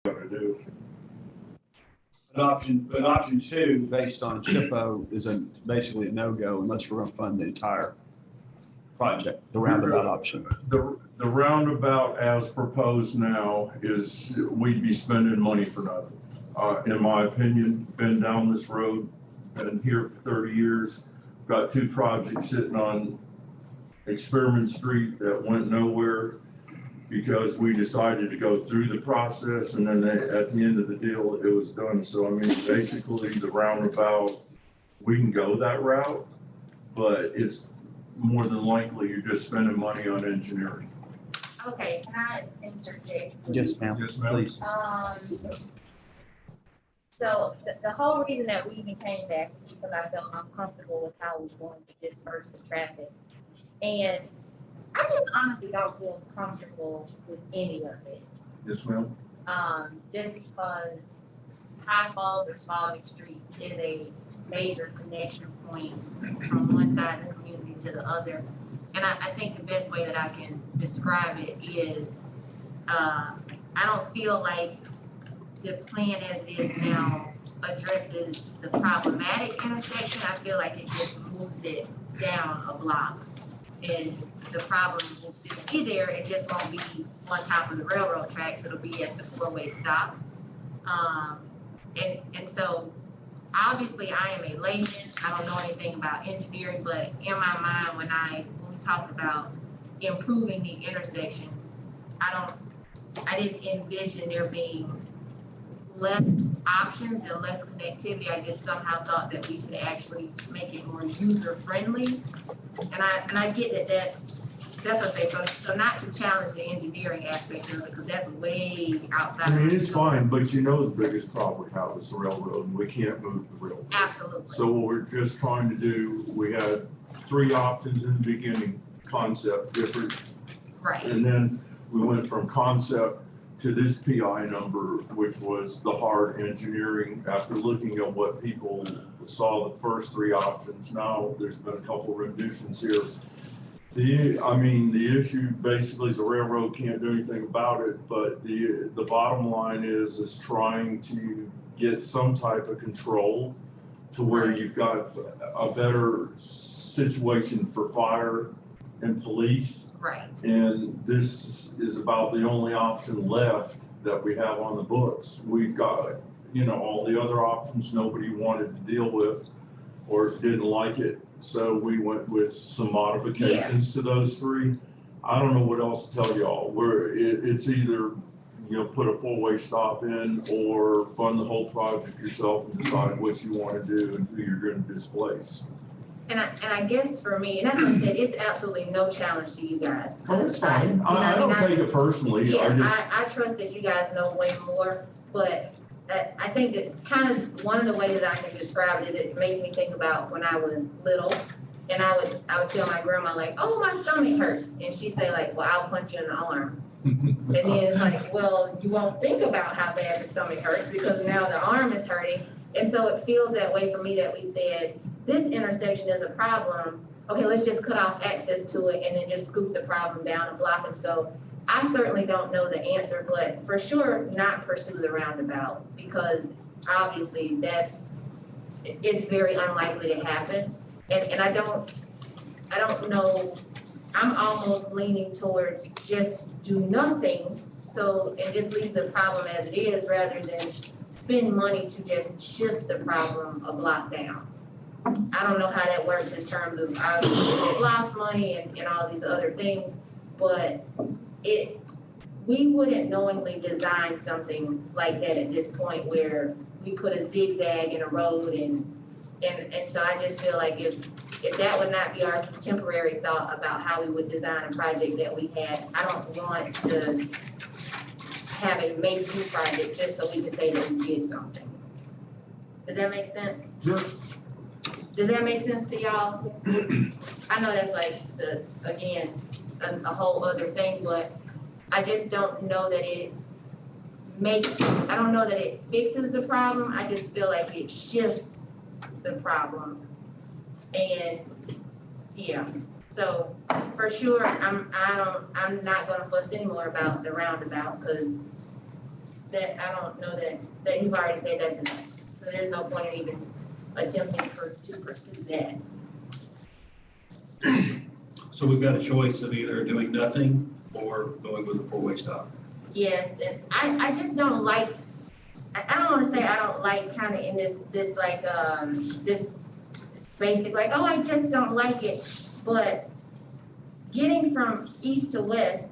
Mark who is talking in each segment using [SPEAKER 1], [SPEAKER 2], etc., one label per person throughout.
[SPEAKER 1] gonna do.
[SPEAKER 2] But option two, based on SHPO, is basically a no-go unless we're gonna fund the entire project, the roundabout option.
[SPEAKER 1] The roundabout as proposed now is, we'd be spending money for nothing. In my opinion, been down this road, been here for 30 years, got two projects sitting on Experiment Street that went nowhere because we decided to go through the process, and then at the end of the deal, it was done. So I mean, basically the roundabout, we can go that route, but it's more than likely you're just spending money on engineering.
[SPEAKER 3] Okay, can I interject?
[SPEAKER 2] Yes, ma'am,
[SPEAKER 1] Yes, ma'am.
[SPEAKER 2] please.
[SPEAKER 3] So the whole reason that we even came back was because I felt uncomfortable with how we were going to disperse the traffic. And I just honestly don't feel comfortable with any of it.
[SPEAKER 1] Yes, ma'am.
[SPEAKER 3] Just because High Falls or Spalding Street is a major connection point from one side of the community to the other. And I think the best way that I can describe it is, I don't feel like the plan as is now addresses the problematic intersection. I feel like it just moves it down a block. And the problem will still be there, it just won't be on top of the railroad tracks, it'll be at the four-way stop. And so obviously I am a layman, I don't know anything about engineering, but in my mind, when we talked about improving the intersection, I didn't envision there being less options and less connectivity. I just somehow thought that we could actually make it more user-friendly. And I get that that's okay. So not to challenge the engineering aspect of it, because that's way outside.
[SPEAKER 1] I mean, it's fine, but you know the biggest problem we have is the railroad, and we can't move the railroad.
[SPEAKER 3] Absolutely.
[SPEAKER 1] So what we're just trying to do, we had three options in the beginning, concept, different,
[SPEAKER 3] Right.
[SPEAKER 1] and then we went from concept to this PI number, which was the hard engineering. After looking at what people saw the first three options, now there's been a couple renditions here. The issue basically is the railroad can't do anything about it, but the bottom line is trying to get some type of control to where you've got a better situation for fire and police.
[SPEAKER 3] Right.
[SPEAKER 1] And this is about the only option left that we have on the books. We've got, all the other options nobody wanted to deal with or didn't like it. So we went with some modifications to those three. I don't know what else to tell y'all. It's either, put a four-way stop in or fund the whole project yourself and decide what you want to do and who you're going to displace.
[SPEAKER 3] And I guess for me, and that's what I said, it's absolutely no challenge to you guys.
[SPEAKER 1] Oh, it's fine. I don't take it personally.
[SPEAKER 3] Yeah, I trust that you guys know way more, but I think that kind of one of the ways I can describe it is it makes me think about when I was little, and I would tell my grandma like, oh, my stomach hurts, and she'd say like, well, I'll punch you in the arm. And then it's like, well, you won't think about how bad the stomach hurts because now the arm is hurting. And so it feels that way for me that we said, this intersection is a problem. Okay, let's just cut off access to it and then just scoop the problem down a block. And so I certainly don't know the answer, but for sure not pursue the roundabout because obviously it's very unlikely to happen. And I don't know, I'm almost leaning towards just do nothing. And just leave the problem as it is rather than spend money to just shift the problem a block down. I don't know how that works in terms of obviously lost money and all these other things, but we wouldn't knowingly design something like that at this point where we put a zigzag in a road and so I just feel like if that would not be our contemporary thought about how we would design a project that we had, I don't want to have a make-do project just so we can say that we did something. Does that make sense?
[SPEAKER 1] Sure.
[SPEAKER 3] Does that make sense to y'all? I know that's like a whole other thing, but I just don't know that I don't know that it fixes the problem. I just feel like it shifts the problem. And yeah, so for sure, I'm not gonna fuss anymore about the roundabout because that I don't know that you've already said that's enough. So there's no point in even attempting to pursue that.
[SPEAKER 4] So we've got a choice of either doing nothing or going with a four-way stop.
[SPEAKER 3] Yes, and I just don't like, I don't wanna say I don't like kinda in this like, this basic, like, oh, I just don't like it, but getting from east to west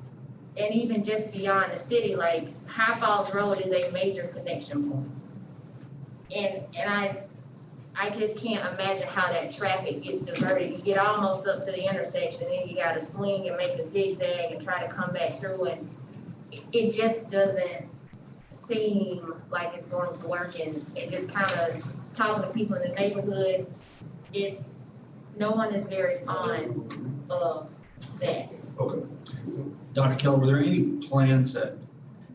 [SPEAKER 3] and even just beyond the city, like High Falls Road is a major connection point. And I just can't imagine how that traffic gets diverted. You get almost up to the intersection, then you gotta swing and make a zigzag and try to come back through, and it just doesn't seem like it's going to work. And just kinda talking to people in the neighborhood, no one is very fond of that.
[SPEAKER 4] Okay. Dr. Keller, were there any plans that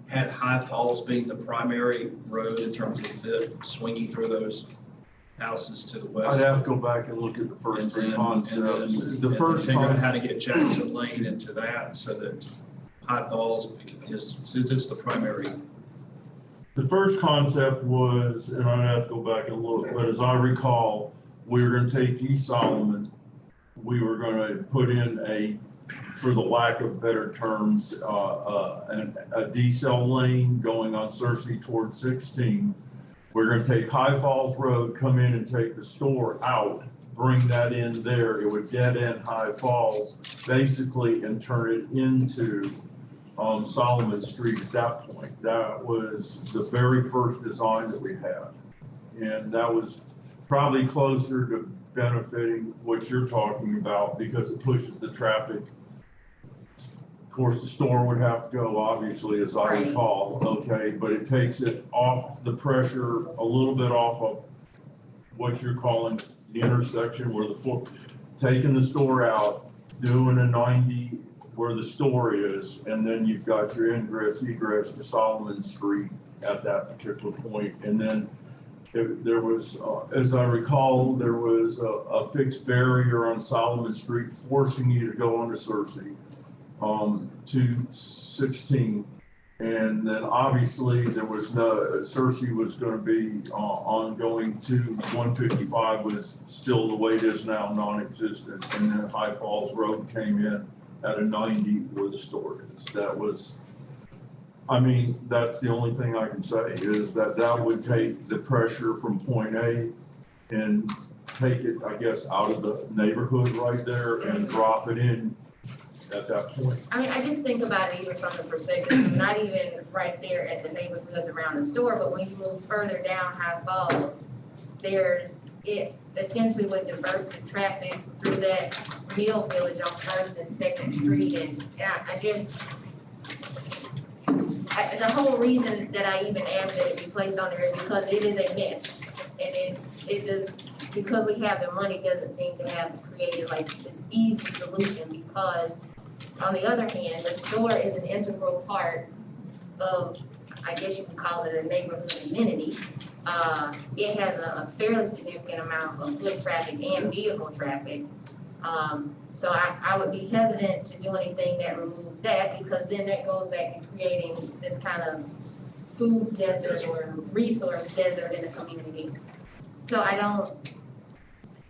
[SPEAKER 4] had High Falls being the primary road in terms of fit swinging through those houses to the west?
[SPEAKER 1] I'd have to go back and look at the first three concepts. The first
[SPEAKER 4] Figure out
[SPEAKER 1] concept,
[SPEAKER 4] how to get Jackson Lane into that so that High Falls is, since it's the primary.
[SPEAKER 1] the first concept was, and I'd have to go back and look, but as I recall, we were gonna take East Solomon, we were gonna put in for the lack of better terms, a decel lane going on Cersei towards 16. We're gonna take High Falls Road, come in and take the store out, bring that in there. It would dead end High Falls, basically, and turn it into Solomon Street at that point. That was the very first design that we had. And that was probably closer to benefiting what you're talking about because it pushes the traffic. Of course, the store would have to go, obviously, as I
[SPEAKER 3] Right.
[SPEAKER 1] recall, okay, but it takes it off the pressure, a little bit off of what you're calling the intersection where taking the store out, doing a 90 where the store is, and then you've got your ingress, egress to Solomon Street at that particular point. And then there was, as I recall, there was a fixed barrier on Solomon Street forcing you to go onto Cersei, to 16. And then obviously there was Cersei was gonna be, ongoing to 155 was still the way it is now, non-existent. And then High Falls Road came in at a 90 where the store is. That was, I mean, that's the only thing I can say is that would take the pressure from point A and take it, I guess, out of the neighborhood right there and drop it in at that point.
[SPEAKER 3] I mean, I just think about it even from the perspective, of not even right there at the neighborhoods around the store, but when you move further down High Falls, it essentially would divert the traffic through that Mill Village on First and Second Street, and I just, the whole reason that I even asked that it be placed on there is because it is a mess, and it does, because we have the money, doesn't seem to have created like this easy solution, because on the other hand, the store is an integral part of, I guess you can call it a neighborhood amenity. It has a fairly significant amount of foot traffic and vehicle traffic. So I would be hesitant to do anything that removes that, because then that goes back to creating this kind of food desert or resource desert in the community. So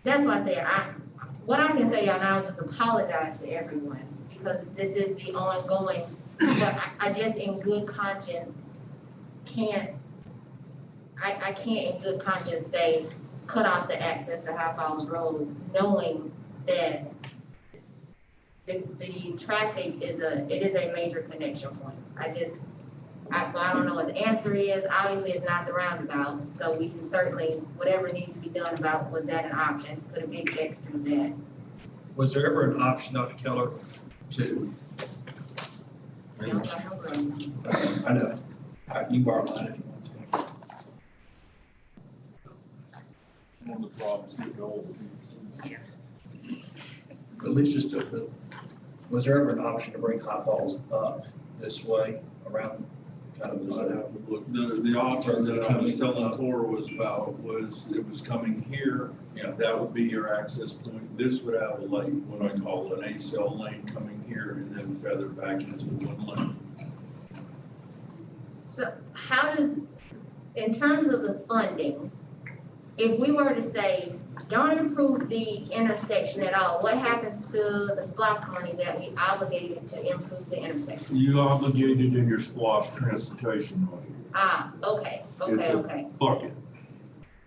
[SPEAKER 3] that's why I say, what I can say now is just apologize to everyone, because this is the ongoing, but I just in good conscience I can't in good conscience say, cut off the access to High Falls Road, knowing that the traffic is a major connection point. So I don't know what the answer is. Obviously, it's not the roundabout, so we can certainly, whatever needs to be done about, was that an option, put a big X through that.
[SPEAKER 4] Was there ever an option, Dr. Keller, to,
[SPEAKER 3] I don't know.
[SPEAKER 4] I know, you can borrow mine if you want to.
[SPEAKER 1] One of the problems getting old.
[SPEAKER 4] At least just was there ever an option to bring High Falls up this way around kind of as
[SPEAKER 1] I'd
[SPEAKER 4] a,
[SPEAKER 1] have to look. The option that I was telling Tora was it was coming here.
[SPEAKER 4] Yeah.
[SPEAKER 1] That would be your access point. This would have a lane, what I call an A-cell lane coming here and then feather back into one lane.
[SPEAKER 3] So how does, in terms of the funding, if we were to say, don't improve the intersection at all, what happens to the SPOS money that we obligated to improve the intersection?
[SPEAKER 1] You obligated in your SPOS transportation money.
[SPEAKER 3] Ah, okay,
[SPEAKER 1] It's a
[SPEAKER 3] okay,
[SPEAKER 1] bucket.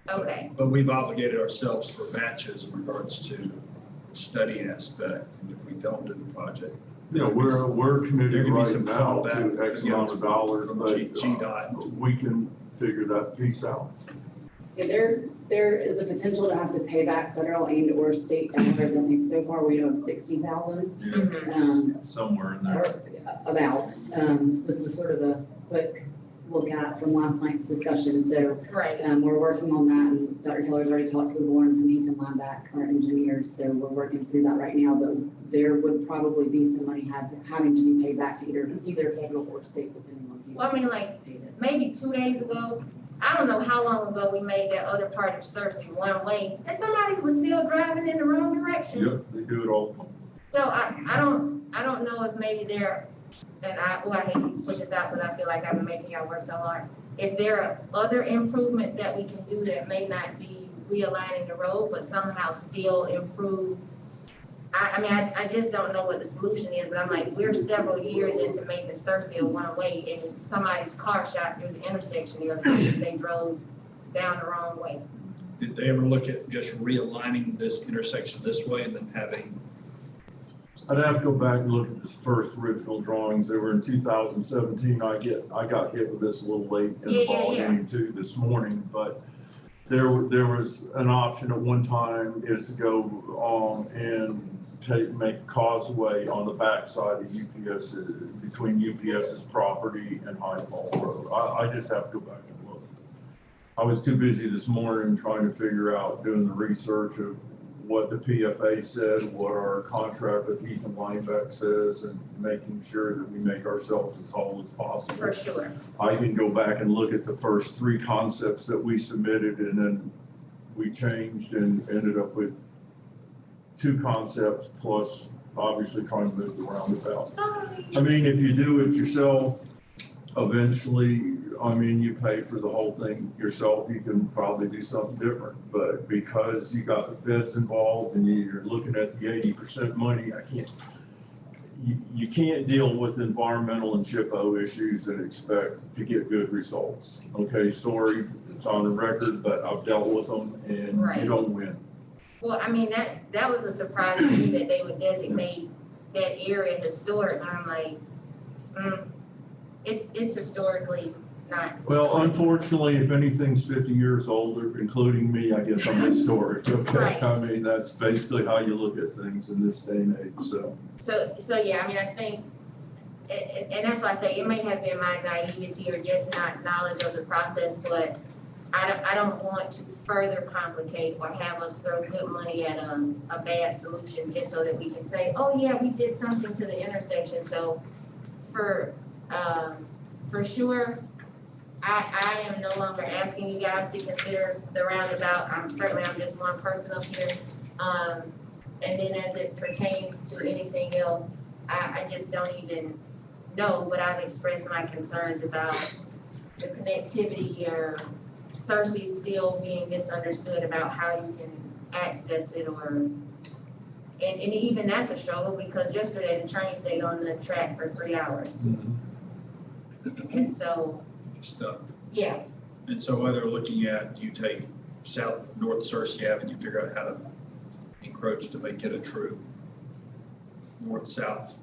[SPEAKER 3] okay.
[SPEAKER 4] But we've obligated ourselves for matches in regards to the study aspect, and if we don't do the project.
[SPEAKER 1] Yeah, we're
[SPEAKER 4] There
[SPEAKER 1] committed
[SPEAKER 4] could be
[SPEAKER 1] right
[SPEAKER 4] some
[SPEAKER 1] now
[SPEAKER 4] clawback
[SPEAKER 1] to X amount of dollars,
[SPEAKER 4] from
[SPEAKER 1] but
[SPEAKER 4] GDOT.
[SPEAKER 1] we can figure that piece out.
[SPEAKER 5] Yeah, there is a potential to have to pay back federal and or state dollars. I think so far we owe 60,000,
[SPEAKER 3] Mhm.
[SPEAKER 1] Somewhere in
[SPEAKER 5] or
[SPEAKER 1] there.
[SPEAKER 5] about. This was sort of a quick look at from last night's discussion. So,
[SPEAKER 3] Right,
[SPEAKER 5] we're working on that, and Dr. Keller's already talked to the board, and he can line back our engineers. So we're working through that right now, but there would probably be some money having to be paid back to either federal or state, depending on who.
[SPEAKER 3] well, I mean, like,
[SPEAKER 5] paid it.
[SPEAKER 3] maybe 2 days ago, I don't know how long ago we made that other part of Cersei one way, and somebody was still driving in the wrong direction.
[SPEAKER 1] Yep, they do it all the time.
[SPEAKER 3] So I don't know if maybe there, and I hate to put this out, but I feel like I've been making y'all work so hard. If there are other improvements that we can do that may not be realigning the road, but somehow still improve. I mean, I just don't know what the solution is, but I'm like, we're several years into making Cersei a one-way, and somebody's car shot through the intersection the other day, because they drove down the wrong way.
[SPEAKER 4] Did they ever look at just realigning this intersection this way and then having,
[SPEAKER 1] I'd have to go back and look at the first original drawings. They were in 2017. I got hit with this a little late in the ball game too this morning, but there was an option at one time is to go and make a causeway on the backside of UPS, between UPS's property and High Fall Road. I just have to go back and look. I was too busy this morning trying to figure out, doing the research of what the PFA said, what our contract with Heath and Lineback says, and making sure that we make ourselves as whole as possible.
[SPEAKER 3] For sure.
[SPEAKER 1] I can go back and look at the first 3 concepts that we submitted, and then we changed and ended up with 2 concepts, plus obviously trying to move the roundabout.
[SPEAKER 3] Sorry.
[SPEAKER 1] I mean, if you do it yourself, eventually, I mean, you pay for the whole thing yourself, you can probably do something different. But because you got the feds involved and you're looking at the 80% money, you can't deal with environmental and SHPO issues and expect to get good results. Okay, sorry, it's on the record, but I've dealt with them and
[SPEAKER 3] Right.
[SPEAKER 1] you don't win.
[SPEAKER 3] Well, I mean, that was a surprise to me that they would designate that area historic, and I'm like, it's historically not.
[SPEAKER 1] Well,
[SPEAKER 3] historic.
[SPEAKER 1] unfortunately, if anything's 50 years older, including me, I guess I'm historic, okay?
[SPEAKER 3] Right.
[SPEAKER 1] I mean, that's basically how you look at things in this day and age, so.
[SPEAKER 3] So yeah, I mean, I think, and that's why I say it may have been my naivety or just not knowledge of the process, but I don't want to further complicate or have us throw good money at a bad solution just so that we can say, oh yeah, we did something to the intersection. So for sure, I am no longer asking you guys to consider the roundabout. I'm just one person up here. And then as it pertains to anything else, I just don't even know, but I've expressed my concerns about the connectivity or Cersei still being misunderstood about how you can access it, or, and even that's a struggle because yesterday the train stayed on the track for 3 hours. And so,
[SPEAKER 4] stuff?
[SPEAKER 3] yeah,
[SPEAKER 4] And so while they're looking at, you take North Cersei Avenue, you figure out how to encroach to make it a true north-south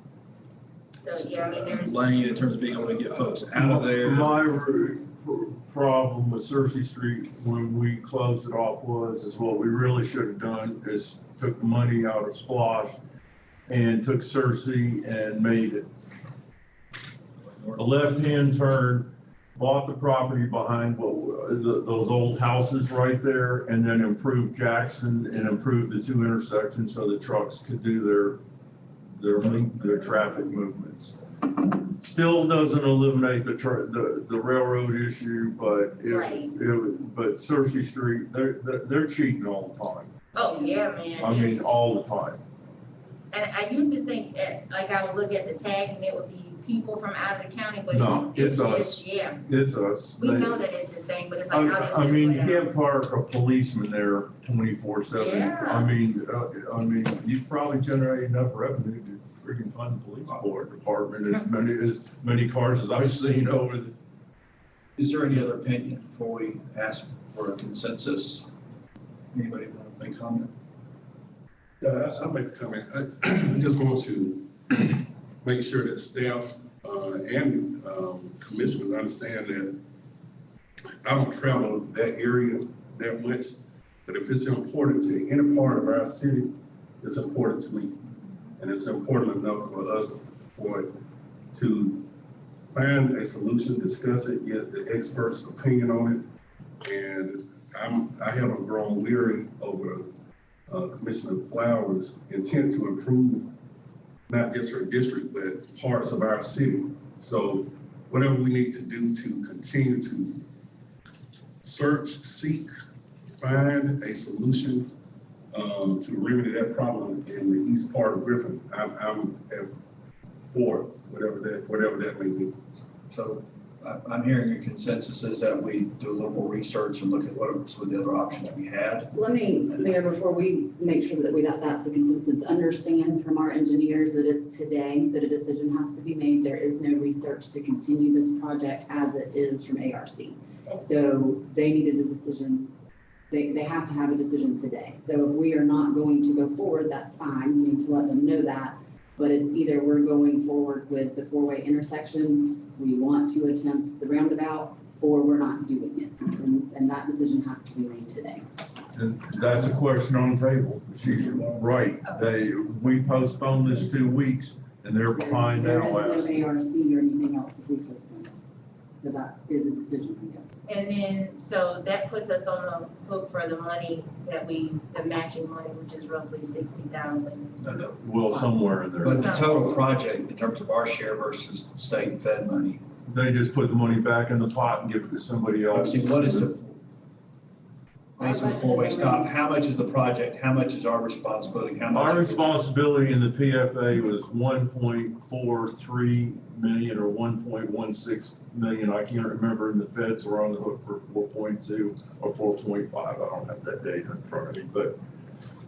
[SPEAKER 3] so yeah, I mean, there's,
[SPEAKER 4] lane in terms of being able to get folks out of there.
[SPEAKER 1] My problem with Cersei Street when we closed it off is what we really should have done is took the money out of Splosh and took Cersei and made it a left-hand turn, bought the property behind those old houses right there, and then improved Jackson and improved the 2 intersections so the trucks could do their traffic movements. Still doesn't eliminate the railroad issue, but
[SPEAKER 3] Right.
[SPEAKER 1] but Cersei Street, they're cheating all the time.
[SPEAKER 3] oh yeah, man.
[SPEAKER 1] I mean,
[SPEAKER 3] it's-
[SPEAKER 1] all the time.
[SPEAKER 3] And I used to think, like I would look at the tags and it would be people from out of the county, but
[SPEAKER 1] No, it's us.
[SPEAKER 3] yeah.
[SPEAKER 1] It's us.
[SPEAKER 3] We know that it's a thing, but it's like, I'll just
[SPEAKER 1] I
[SPEAKER 3] do
[SPEAKER 1] mean, you
[SPEAKER 3] whatever.
[SPEAKER 1] can't park a policeman there 24/7.
[SPEAKER 3] Yeah.
[SPEAKER 1] I mean, you probably generate enough revenue to freaking fund the police board department, as many cars as I've seen over the.
[SPEAKER 4] Is there any other opinion before we ask for a consensus? Anybody want to make comment?
[SPEAKER 6] I'll make a comment. I just want to make sure that staff and commissioners understand that I don't travel that area that much, but if it's important to any part of our city, it's important to me. And it's important enough for us to find a solution, discuss it, get the experts' opinion on it. And I haven't grown weary over Commissioner Flowers' intent to improve not just her district, but parts of our city. So whatever we need to do to continue to search, seek, find a solution to remedy that problem in the east part of Griffin, I'm for whatever that may be.
[SPEAKER 4] So I'm hearing a consensus is that we do a little more research and look at what are some of the other options we had.
[SPEAKER 5] Let me, Mayor, before we make sure that that's the consensus, understand from our engineers that it's today that a decision has to be made. There is no research to continue this project as it is from ARC. So they needed a decision. They have to have a decision today. So if we are not going to go forward, that's fine. We need to let them know that. But it's either we're going forward with the four-way intersection, we want to attempt the roundabout, or we're not doing it. And that decision has to be made today.
[SPEAKER 1] And that's a question on the table. She's right. We postponed this 2 weeks and they're behind now.
[SPEAKER 5] There is no ARC or anything else if we postpone it. So that is a decision, I guess.
[SPEAKER 3] And then, so that puts us on the hook for the money the matching money, which is roughly 60,000.
[SPEAKER 1] Well, somewhere in there.
[SPEAKER 4] But the total project in terms of our share versus state and fed money,
[SPEAKER 1] They just put the money back in the pot and give it to somebody else.
[SPEAKER 4] obviously, what is the, based on the four-way stop, how much is the project, how much is our responsibility, how much?
[SPEAKER 1] Our responsibility in the PFA was 1.43 million or 1.16 million. I can't remember, and the feds were on the hook for 4.2 or 4.5. I don't have that data in front of me, but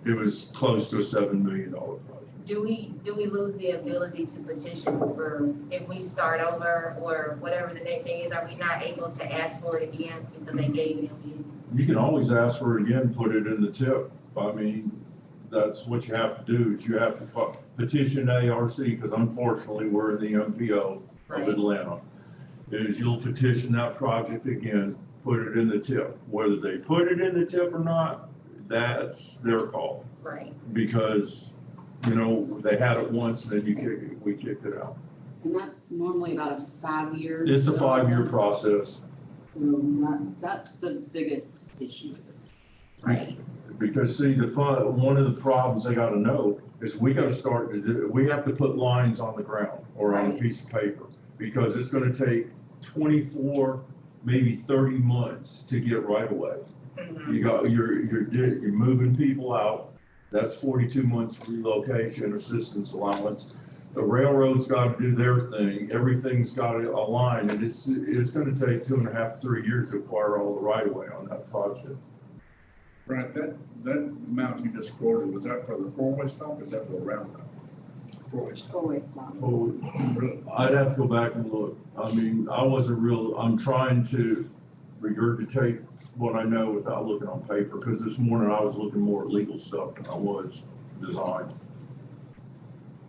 [SPEAKER 1] it was close to a $7 million project.
[SPEAKER 3] Do we lose the ability to petition for, if we start over or whatever the next thing is, are we not able to ask for it again because they gave it and we didn't?
[SPEAKER 1] You can always ask for it again, put it in the tip. I mean, that's what you have to do, is you have to petition ARC, because unfortunately, we're in the MPO of
[SPEAKER 3] Right.
[SPEAKER 1] Atlanta. Is you'll petition that project again, put it in the tip. Whether they put it in the tip or not, that's their call.
[SPEAKER 3] Right.
[SPEAKER 1] Because, they had it once, then we kicked it out.
[SPEAKER 5] And that's normally about a 5-year.
[SPEAKER 1] It's a 5-year process.
[SPEAKER 5] So that's the biggest issue with this.
[SPEAKER 3] Right.
[SPEAKER 1] Because see, one of the problems they gotta know is we have to put lines on the ground or on a
[SPEAKER 3] Right.
[SPEAKER 1] piece of paper. Because it's gonna take 24, maybe 30 months to get right away.
[SPEAKER 3] Mhm.
[SPEAKER 1] You're moving people out. That's 42 months relocation assistance allowance. The railroad's got to do their thing. Everything's got to align, and it's going to take 2.5, 3 years to acquire all the right of way on that project.
[SPEAKER 7] Right, that amount you just quoted, was that for the four-way stop, or is that for the roundabout?
[SPEAKER 4] Four-way stop.
[SPEAKER 5] Four-way stop.
[SPEAKER 1] Oh, I'd have to go back and look. I mean, I'm trying to regurgitate what I know without looking on paper, because this morning I was looking more at legal stuff than I was design.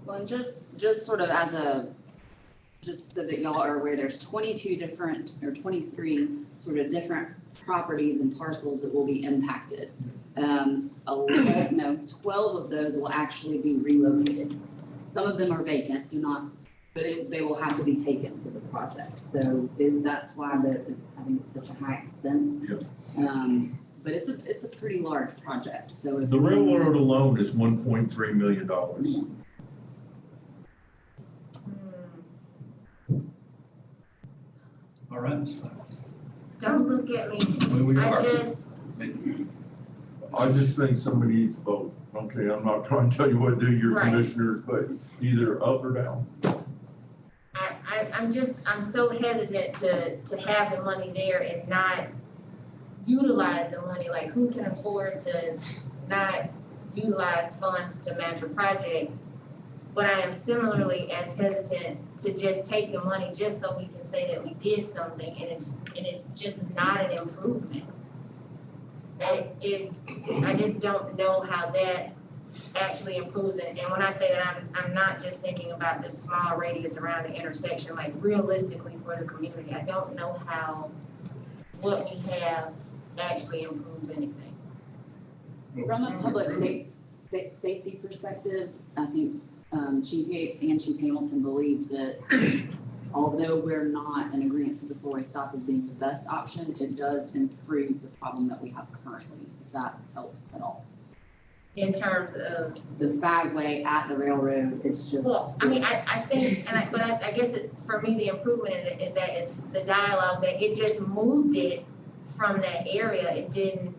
[SPEAKER 5] Well, and just sort of just so that y'all are aware, there's 23 sort of different properties and parcels that will be impacted. 12 of those will actually be relocated. Some of them are vacant, but they will have to be taken for this project. So that's why I think it's such a high expense.
[SPEAKER 1] Yep.
[SPEAKER 5] But it's a pretty large project, so.
[SPEAKER 1] The railroad alone is $1.3 million.
[SPEAKER 4] All right, Ms. Flowers.
[SPEAKER 3] Don't look at me.
[SPEAKER 4] Well, we
[SPEAKER 3] I
[SPEAKER 4] are.
[SPEAKER 1] I just think somebody needs to vote. Okay, I'm not trying to tell you what to do, your
[SPEAKER 3] Right.
[SPEAKER 1] commissioners, but either up or down.
[SPEAKER 3] I'm so hesitant to have the money there and not utilize the money. Like, who can afford to not utilize funds to match a project? But I am similarly as hesitant to just take the money just so we can say that we did something, and it's just not an improvement. I just don't know how that actually improves it. And when I say that, I'm not just thinking about the small radius around the intersection, like realistically for the community. I don't know how what we have actually improves anything.
[SPEAKER 5] From a public safety perspective, I think Chief Yates and Chief Hamilton believe that although we're not in agreement to the four-way stop as being the best option, it does improve the problem that we have currently, if that helps at all.
[SPEAKER 3] In terms of,
[SPEAKER 5] The five-way at the railroad, it's just.
[SPEAKER 3] well, I mean, I think, but I guess for me, the improvement in that is the dialogue, that it just moved it from that area. It didn't.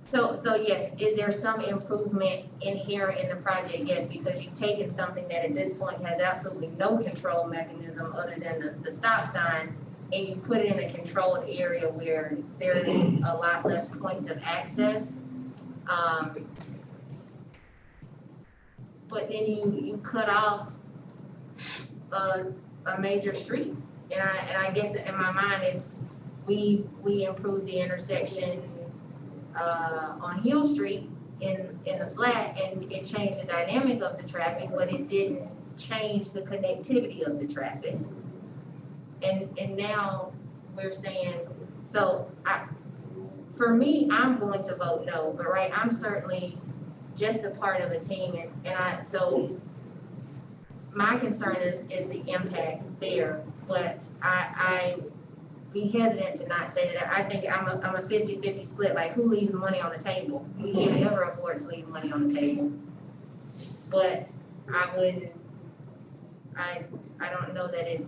[SPEAKER 3] So yes, is there some improvement inherent in the project? Yes, because you've taken something that at this point has absolutely no control mechanism other than the stop sign, and you put it in a controlled area where there's a lot less points of access. But then you cut off a major street, and I guess in my mind it's we improved the intersection on Hill Street in the flat, and it changed the dynamic of the traffic, but it didn't change the connectivity of the traffic. And now we're saying, so for me, I'm going to vote no, but right, I'm certainly just a part of a team, so my concern is the impact there, but I be hesitant to not say that. I think I'm a 50-50 split, like who leaves money on the table? We can't ever afford to leave money on the table. But I don't know that it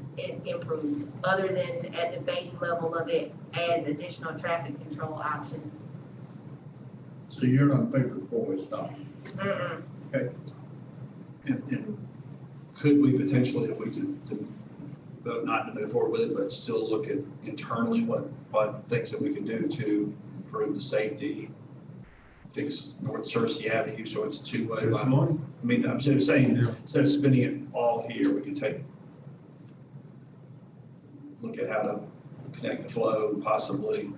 [SPEAKER 3] improves, other than at the base level of it adds additional traffic control options.
[SPEAKER 7] So you're not in favor of four-way stop?
[SPEAKER 3] Mm-mm.
[SPEAKER 2] And could we potentially, if we could vote not to move forward with it, but still look at internally what things that we can do to improve the safety, fix North Cersei Avenue so it's two-way?
[SPEAKER 1] There's money.
[SPEAKER 2] I mean, I'm just saying,
[SPEAKER 1] Yeah.
[SPEAKER 2] instead of spending it all here, we could look at how to connect the flow, possibly.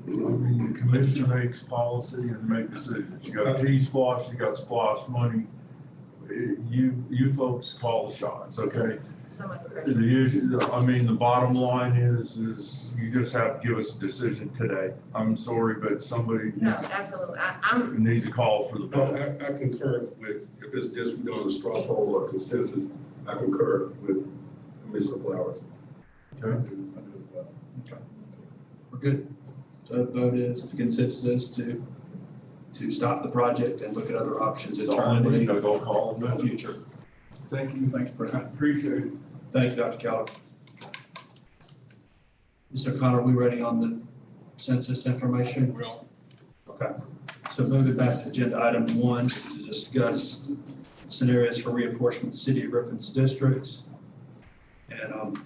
[SPEAKER 1] I mean, the commission makes policy and make decisions. You got T-Splosh, you got Splosh money. You folks call the shots, okay?
[SPEAKER 3] So much pressure.
[SPEAKER 1] The issue, I mean, the bottom line is you just have to give us a decision today. I'm sorry, but somebody
[SPEAKER 3] No, absolutely. I'm
[SPEAKER 1] needs a call for the
[SPEAKER 6] No,
[SPEAKER 1] vote.
[SPEAKER 6] I concur with, if it's just we're doing a straw poll or consensus, I concur with Commissioner Flowers.
[SPEAKER 1] Okay.
[SPEAKER 7] I do as well.
[SPEAKER 2] We're good. So the vote is, the consensus is to stop the project and look at other options
[SPEAKER 1] That's all I need.
[SPEAKER 2] internally
[SPEAKER 1] I'll go call
[SPEAKER 2] in
[SPEAKER 1] them.
[SPEAKER 2] the future.
[SPEAKER 1] Thank you.
[SPEAKER 7] Thanks,
[SPEAKER 1] I
[SPEAKER 7] Brent.
[SPEAKER 1] appreciate it.
[SPEAKER 2] Thank you, Dr. Keller. Mr. O'Connor, are we ready on the census information?
[SPEAKER 7] Well,
[SPEAKER 2] Okay. So moving back to agenda item 1 to discuss scenarios for reapportionment of the city of Griffin's districts. And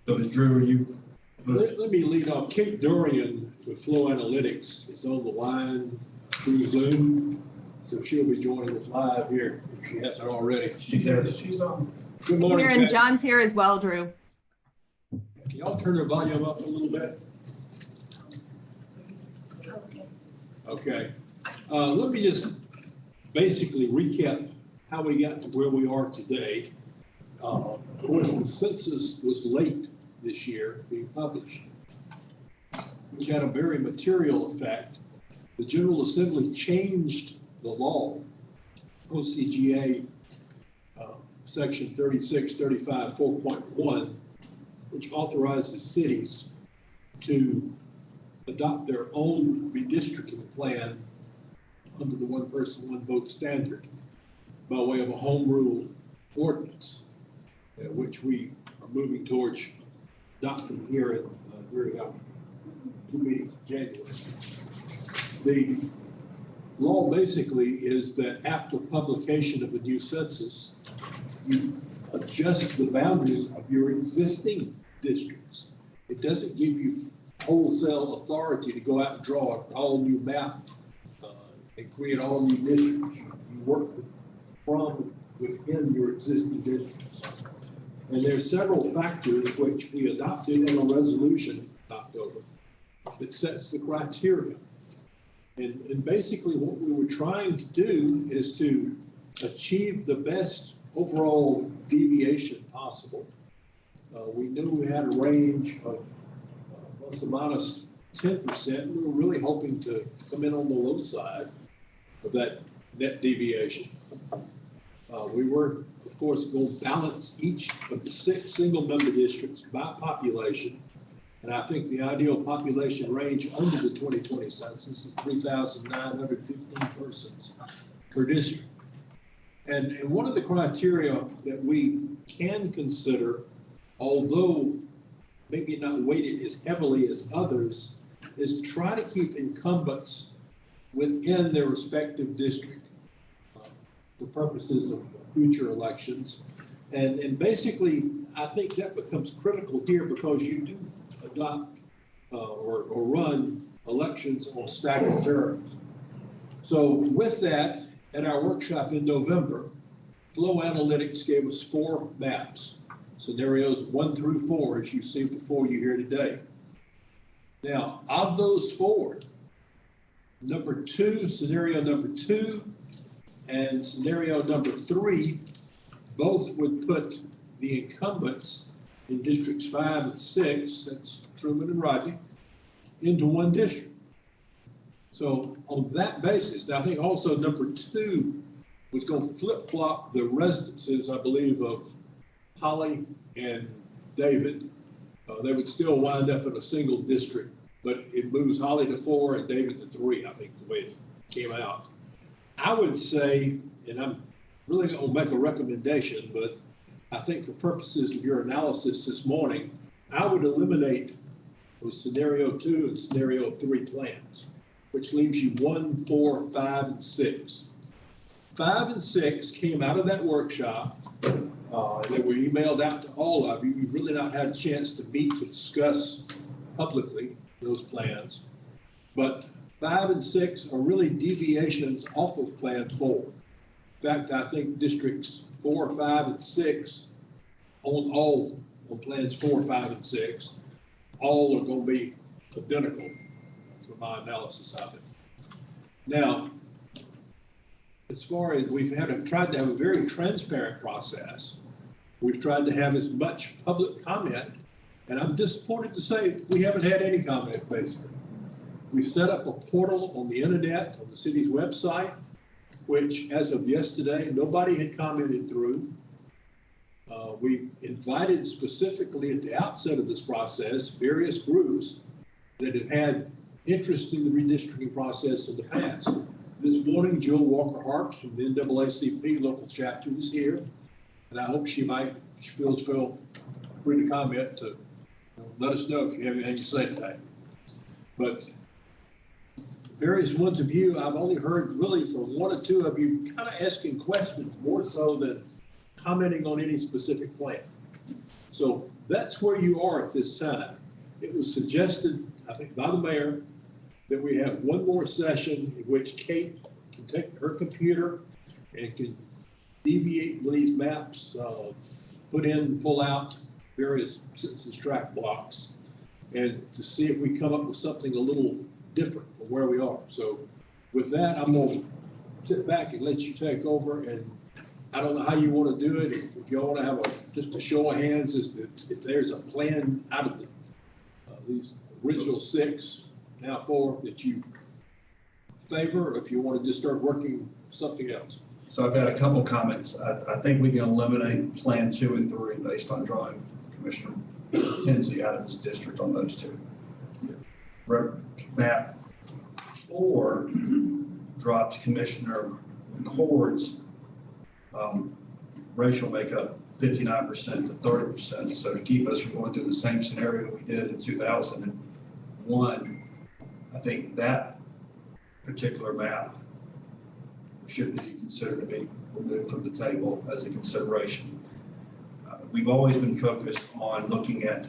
[SPEAKER 2] so Ms. Drew, are you?
[SPEAKER 8] Let me lead off. Kate Dorian with Flow Analytics is on the line through Zoom, so she'll be joining us live here if she hasn't already.
[SPEAKER 2] She's there.
[SPEAKER 7] she's on.
[SPEAKER 8] Good morning,
[SPEAKER 9] Here, and
[SPEAKER 8] Kate.
[SPEAKER 9] John's here as well, Drew.
[SPEAKER 8] Can y'all turn the volume up a little bit?
[SPEAKER 3] okay.
[SPEAKER 8] Okay. Let me just basically recap how we got to where we are today. Of course, the census was late this year being published, which had a very material effect. The General Assembly changed the law, OCGA Section 3635 4.1, which authorizes cities to adopt their own redistricting plan under the one person, one vote standard by way of a home rule ordinance, which we are moving towards adopting here in during our 2 meetings in January. The law basically is that after publication of a new census, you adjust the boundaries of your existing districts. It doesn't give you wholesale authority to go out and draw an all-new map and create all new districts. You work from within your existing districts. And there's several factors which we adopted in a resolution in October that sets the criteria. And basically what we were trying to do is to achieve the best overall deviation possible. We knew we had a range of plus or minus 10%. We were really hoping to come in on the low side of that net deviation. We were, of course, going to balance each of the 6 single-member districts by population. And I think the ideal population range under the 2020 census is 3,915 persons per district. And one of the criteria that we can consider, although maybe not weighted as heavily as others, is to try to keep incumbents within their respective district for purposes of future elections. And basically, I think that becomes critical here because you do adopt or run elections on staggered terms. So with that, at our workshop in November, Flow Analytics gave us 4 maps, scenarios 1 through 4, as you see before you here today. Now, of those 4, scenario number 2 and scenario number 3, both would put the incumbents in districts 5 and 6, that's Truman and Rodney, into one district. So on that basis, now I think also number 2 was going to flip-flop the residences, I believe, of Holly and David. They would still wind up in a single district, but it moves Holly to 4 and David to 3, I think, the way it came out. I would say, and I'm really going to make a recommendation, but I think for purposes of your analysis this morning, I would eliminate those scenario 2 and scenario 3 plans, which leaves you 1, 4, 5, and 6. 5 and 6 came out of that workshop. They were emailed out to all of you. You've really not had a chance to meet to discuss publicly those plans. But 5 and 6 are really deviations off of Plan 4. In fact, I think districts 4, 5, and 6 on plans 4, 5, and 6, all are going to be identical for my analysis of it. Now, as far as we've tried to have a very transparent process, we've tried to have as much public comment, and I'm disappointed to say we haven't had any comment, basically. We've set up a portal on the internet, on the city's website, which as of yesterday, nobody had commented through. We invited specifically at the outset of this process, various groups that have had interest in the redistricting process in the past. This morning, Jill Walker-Harps from the NAACP local chapter is here, and I hope she feels free to comment to let us know if you have anything to say today. But various ones of you, I've only heard really from 1 or 2 of you kind of asking questions more so than commenting on any specific plan. So that's where you are at this time. It was suggested, I think, by the mayor that we have one more session in which Kate can take her computer and can deviate with these maps, pull out various census tract blocks, and to see if we come up with something a little different from where we are. So with that, I'm going to sit back and let you take over, and I don't know how you want to do it. If you want to have just a show of hands as to if there's a plan out of these original 6, now 4, that you favor, or if you want to just start working something else.
[SPEAKER 2] So I've got a couple comments. I think we can eliminate Plan 2 and 3 based on drawing Commissioner Tensley out of his district on those 2. Map 4 drops Commissioner McCord's racial makeup 59% to 30%. So to keep us from going through the same scenario we did in 2001, I think that particular map should be considered to be removed from the table as a consideration. we've always been focused on looking at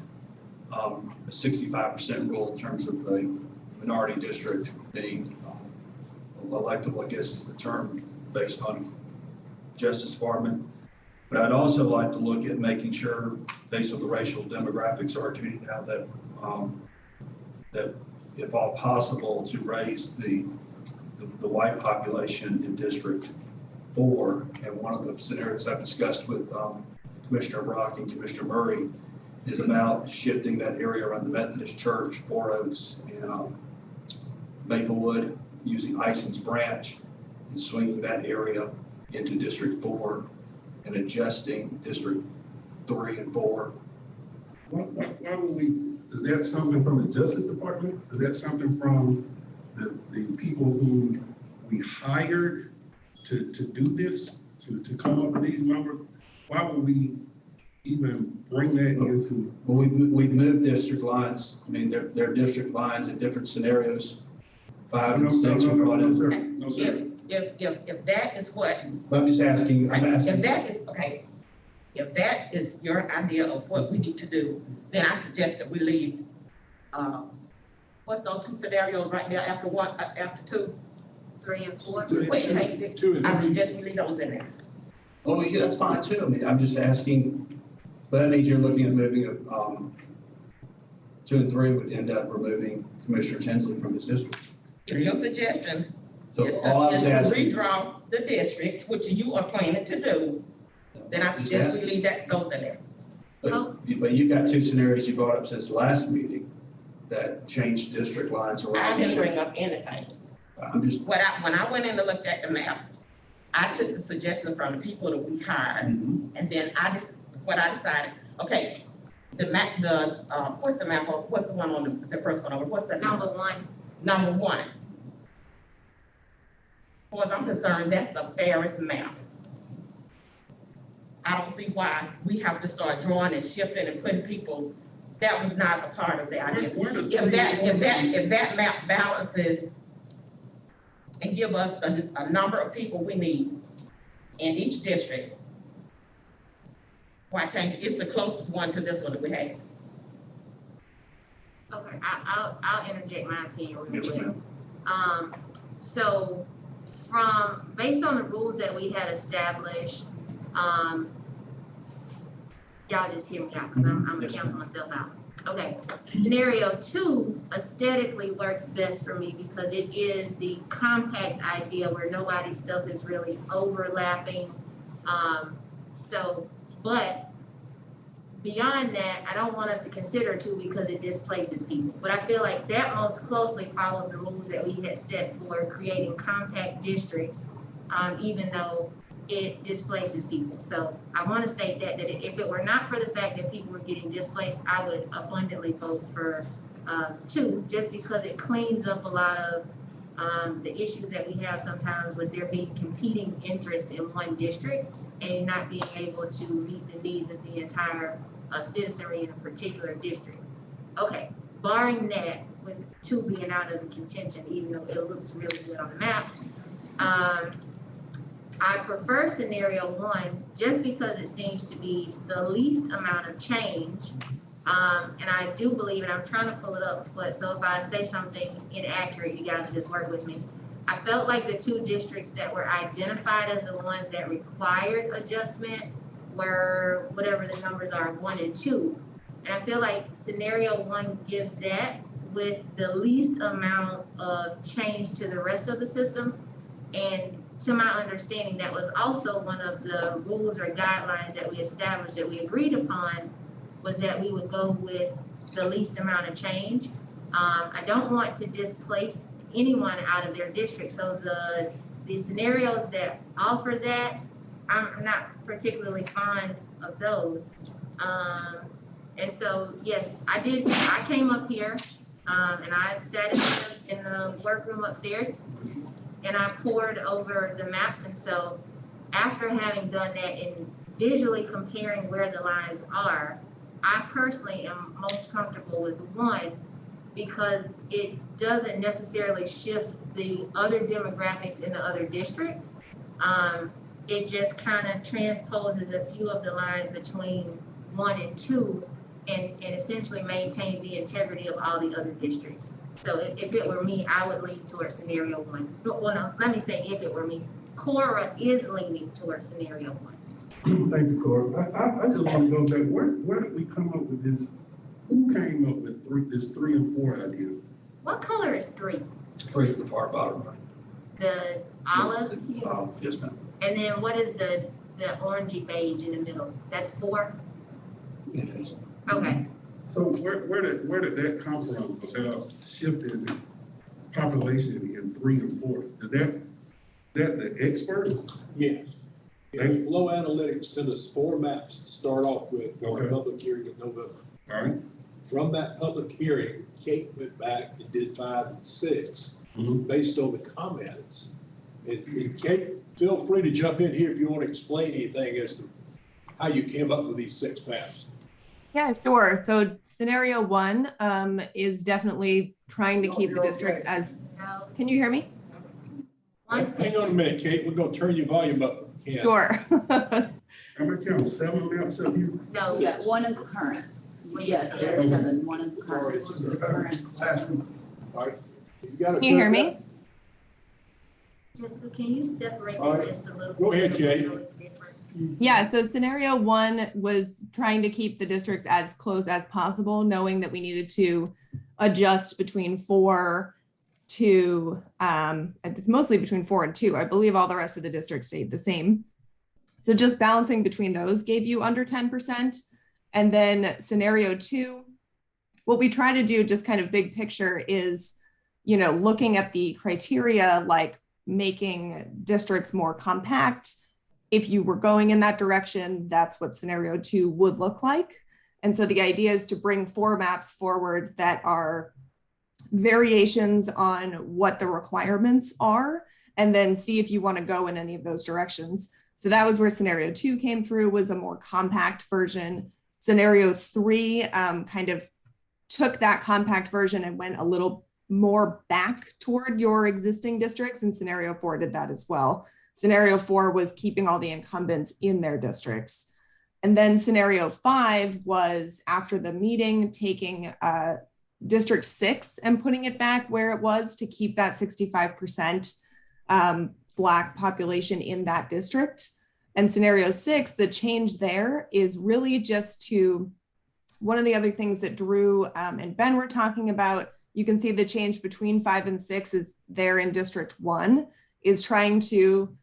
[SPEAKER 2] a 65% rule in terms of the minority district being electable, I guess is the term, based on Justice Department. But I'd also like to look at making sure, based on the racial demographics of our community now, that that if all possible, to raise the white population in District 4. And one of the scenarios I've discussed with Commissioner Brock and Commissioner Murray is about shifting that area around the Methodist Church, Four Oaks, and Maplewood, using Ison's Branch and swinging that area into District 4 and adjusting District 3 and 4.
[SPEAKER 6] Why would we, is that something from the Justice Department? Is that something from the people who we hired to do this, to come up with these numbers? Why would we even bring that into?
[SPEAKER 2] Well, we've moved district lines. I mean, there are district lines in different scenarios. 5 and 6 we brought
[SPEAKER 6] No,
[SPEAKER 2] in.
[SPEAKER 6] sir. No, sir.
[SPEAKER 9] If that is what,
[SPEAKER 2] I'm just asking,
[SPEAKER 9] if that is, okay, if that is your idea of what we need to do, then I suggest that we leave, what's those 2 scenarios right there after 1, after 2?
[SPEAKER 3] 3 and 4.
[SPEAKER 9] Wait, changed it.
[SPEAKER 8] 2 and
[SPEAKER 9] I
[SPEAKER 8] 3.
[SPEAKER 9] suggest we leave those in there.
[SPEAKER 2] oh, yeah, that's fine too. I mean, I'm just asking, but that means you're looking at moving, 2 and 3 would end up removing Commissioner Tinsley from his district.
[SPEAKER 9] If your suggestion
[SPEAKER 2] So
[SPEAKER 9] is
[SPEAKER 2] all I was
[SPEAKER 9] to
[SPEAKER 2] asking,
[SPEAKER 9] redraw the districts, which you are planning to do, then I
[SPEAKER 2] Just
[SPEAKER 9] suggest we
[SPEAKER 2] asking.
[SPEAKER 9] leave those in there.
[SPEAKER 2] but you've got 2 scenarios you brought up since the last meeting that changed district lines
[SPEAKER 9] I
[SPEAKER 2] around.
[SPEAKER 9] didn't bring up anything.
[SPEAKER 2] I'm just,
[SPEAKER 9] When I went in to look at the maps, I took the suggestion from the people that we hired, and then I decided, okay, the map, what's the map, what's the one on the first one over, what's the
[SPEAKER 3] Number 1.
[SPEAKER 9] Number 1. As far as I'm concerned, that's the fairest map. I don't see why we have to start drawing and shifting and putting people, that was not a part of the idea. If that map balances and give us a number of people we need in each district, why change it? It's the closest one to this one that we have.
[SPEAKER 3] Okay, I'll interject my opinion real
[SPEAKER 2] yes,
[SPEAKER 3] quick.
[SPEAKER 2] ma'am.
[SPEAKER 3] So based on the rules that we had established, y'all just hear me out, cause I'm gonna
[SPEAKER 2] Yes,
[SPEAKER 3] cancel myself out. Okay, scenario 2 aesthetically works best for me because it is the compact idea where nobody's stuff is really overlapping. But beyond that, I don't want us to consider 2 because it displaces people. But I feel like that most closely follows the rules that we had set for creating compact districts, even though it displaces people. So I want to state that if it were not for the fact that people were getting displaced, I would abundantly vote for 2, just because it cleans up a lot of the issues that we have sometimes with there being competing interests in one district and not being able to meet the needs of the entire citizenry in a particular district. Okay, barring that, with 2 being out of the contention, even though it looks really good on the map, I prefer scenario 1 just because it seems to be the least amount of change. And I do believe, and I'm trying to pull it up, but so if I say something inaccurate, you guys will just work with me. I felt like the 2 districts that were identified as the ones that required adjustment were whatever the numbers are, 1 and 2. And I feel like scenario 1 gives that with the least amount of change to the rest of the system. And to my understanding, that was also one of the rules or guidelines that we established, that we agreed upon, was that we would go with the least amount of change. I don't want to displace anyone out of their district, so the scenarios that offer that, I'm not particularly fond of those. And so, yes, I came up here, and I sat in the workroom upstairs, and I poured over the maps. And so after having done that and visually comparing where the lines are, I personally am most comfortable with 1 because it doesn't necessarily shift the other demographics in the other districts. It just kind of transposes a few of the lines between 1 and 2 and essentially maintains the integrity of all the other districts. So if it were me, I would lean towards scenario 1. Well, no, let me say if it were me. Cora is leaning towards scenario 1.
[SPEAKER 6] Thank you, Cora. I just want to go back, where did we come up with this? Who came up with this 3 and 4 idea?
[SPEAKER 3] What color is 3?
[SPEAKER 2] 3 is the far bottom right.
[SPEAKER 3] The olive?
[SPEAKER 2] Yes, ma'am.
[SPEAKER 3] And then what is the orangey beige in the middle? That's 4?
[SPEAKER 2] It is.
[SPEAKER 3] Okay.
[SPEAKER 6] So where did that come from about shifting population in 3 and 4? Is that the experts?
[SPEAKER 8] Yes.
[SPEAKER 6] They-
[SPEAKER 8] Flow Analytics sent us 4 maps to start off with for
[SPEAKER 6] Okay.
[SPEAKER 8] a public hearing in November.
[SPEAKER 6] All right.
[SPEAKER 8] From that public hearing, Kate went back and did 5 and 6
[SPEAKER 6] Mhm.
[SPEAKER 8] based on the comments. And Kate, feel free to jump in here if you want to explain anything as to how you came up with these 6 maps.
[SPEAKER 10] Yeah, sure. So scenario 1 is definitely trying to keep the districts as,
[SPEAKER 3] No.
[SPEAKER 10] can you hear me?
[SPEAKER 3] One
[SPEAKER 8] Hang on a
[SPEAKER 3] second.
[SPEAKER 8] minute, Kate, we're gonna turn your volume up. Ken.
[SPEAKER 10] Sure.
[SPEAKER 6] Am I counting 7 maps up here?
[SPEAKER 3] No.
[SPEAKER 5] Yeah, one is current. Yes, there are 7, one is current.
[SPEAKER 8] All right. You got it.
[SPEAKER 10] Can you hear me?
[SPEAKER 3] Jessica, can you separate
[SPEAKER 8] All
[SPEAKER 3] that
[SPEAKER 8] right.
[SPEAKER 3] just a little bit?
[SPEAKER 8] Go ahead, Kate.
[SPEAKER 3] So it's different.
[SPEAKER 10] Yeah, so scenario 1 was trying to keep the districts as close as possible, knowing that we needed to adjust between 4 to, it's mostly between 4 and 2. I believe all the rest of the districts stayed the same. So just balancing between those gave you under 10%. And then scenario 2, what we try to do, just kind of big picture, is, you know, looking at the criteria, like making districts more compact. If you were going in that direction, that's what scenario 2 would look like. And so the idea is to bring 4 maps forward that are variations on what the requirements are, and then see if you want to go in any of those directions. So that was where scenario 2 came through, was a more compact version. Scenario 3 kind of took that compact version and went a little more back toward your existing districts, and scenario 4 did that as well. Scenario 4 was keeping all the incumbents in their districts. And then scenario 5 was, after the meeting, taking District 6 and putting it back where it was to keep that 65% Black population in that district. And scenario 6, the change there is really just to, one of the other things that Drew and Ben were talking about, you can see the change between 5 and 6 is there in District 1, is trying to,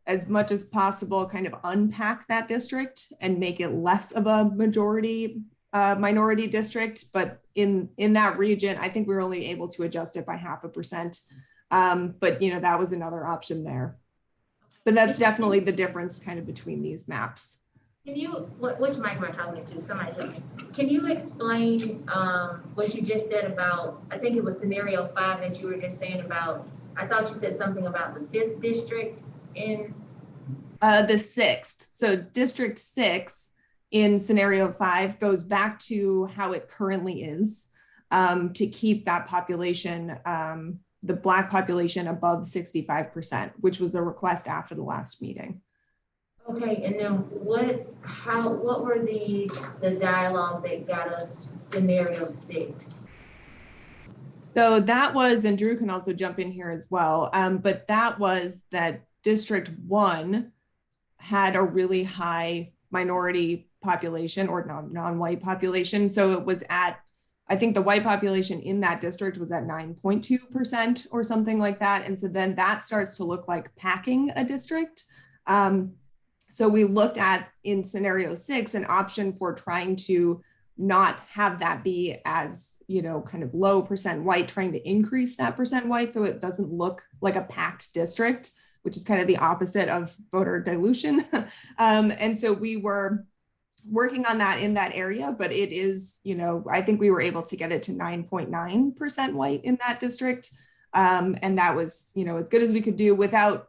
[SPEAKER 10] as much as possible, kind of unpack that district and make it less of a minority district. But in that region, I think we were only able to adjust it by 0.5%. But you know, that was another option there. But that's definitely the difference kind of between these maps.
[SPEAKER 3] Can you, which mic am I talking to? Somebody help me. Can you explain what you just said about, I think it was scenario 5 that you were just saying about, I thought you said something about the 5th district in?
[SPEAKER 10] The 6th. So District 6 in scenario 5 goes back to how it currently is, to keep that population, the Black population, above 65%, which was a request after the last meeting.
[SPEAKER 3] Okay, and then what were the dialogue that got us scenario 6?
[SPEAKER 10] So that was, and Drew can also jump in here as well, but that was that District 1 had a really high minority population or non-white population. So it was at, I think the white population in that district was at 9.2% or something like that. And so then that starts to look like packing a district. So we looked at, in scenario 6, an option for trying to not have that be as, you know, kind of low percent white, trying to increase that percent white so it doesn't look like a packed district, which is kind of the opposite of voter dilution. And so we were working on that in that area, but it is, you know, I think we were able to get it to 9.9% white in that district. And that was, you know, as good as we could do without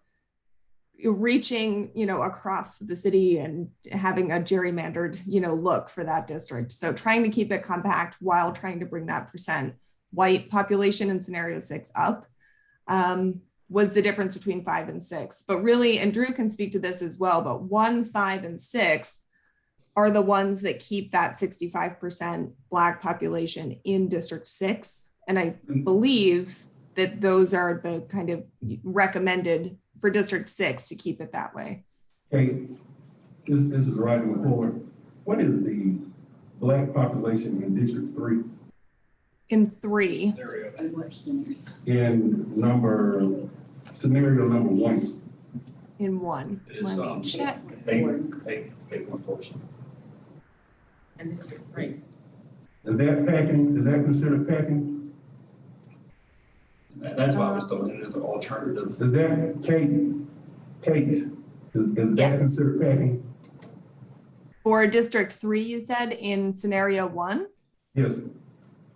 [SPEAKER 10] reaching, you know, across the city and having a gerrymandered, you know, look for that district. So trying to keep it compact while trying to bring that percent white population in scenario 6 up was the difference between 5 and 6. But really, and Drew can speak to this as well, but 1, 5, and 6 are the ones that keep that 65% Black population in District 6. And I believe that those are the kind of recommended for District 6 to keep it that way.
[SPEAKER 6] Okay, this is Roger McCord. What is the Black population in District 3?
[SPEAKER 10] In 3,
[SPEAKER 5] And which scenario?
[SPEAKER 6] In scenario number 1?
[SPEAKER 10] in 1.
[SPEAKER 2] It is,
[SPEAKER 10] Let me check.
[SPEAKER 2] 8.4%.
[SPEAKER 9] And District 3.
[SPEAKER 6] Is that packing? Is that considered packing?
[SPEAKER 2] That's why I was throwing it as an alternative.
[SPEAKER 6] Is that Kate, is
[SPEAKER 10] Yeah.
[SPEAKER 6] that considered packing?
[SPEAKER 10] For District 3, you said in scenario 1?
[SPEAKER 6] Yes.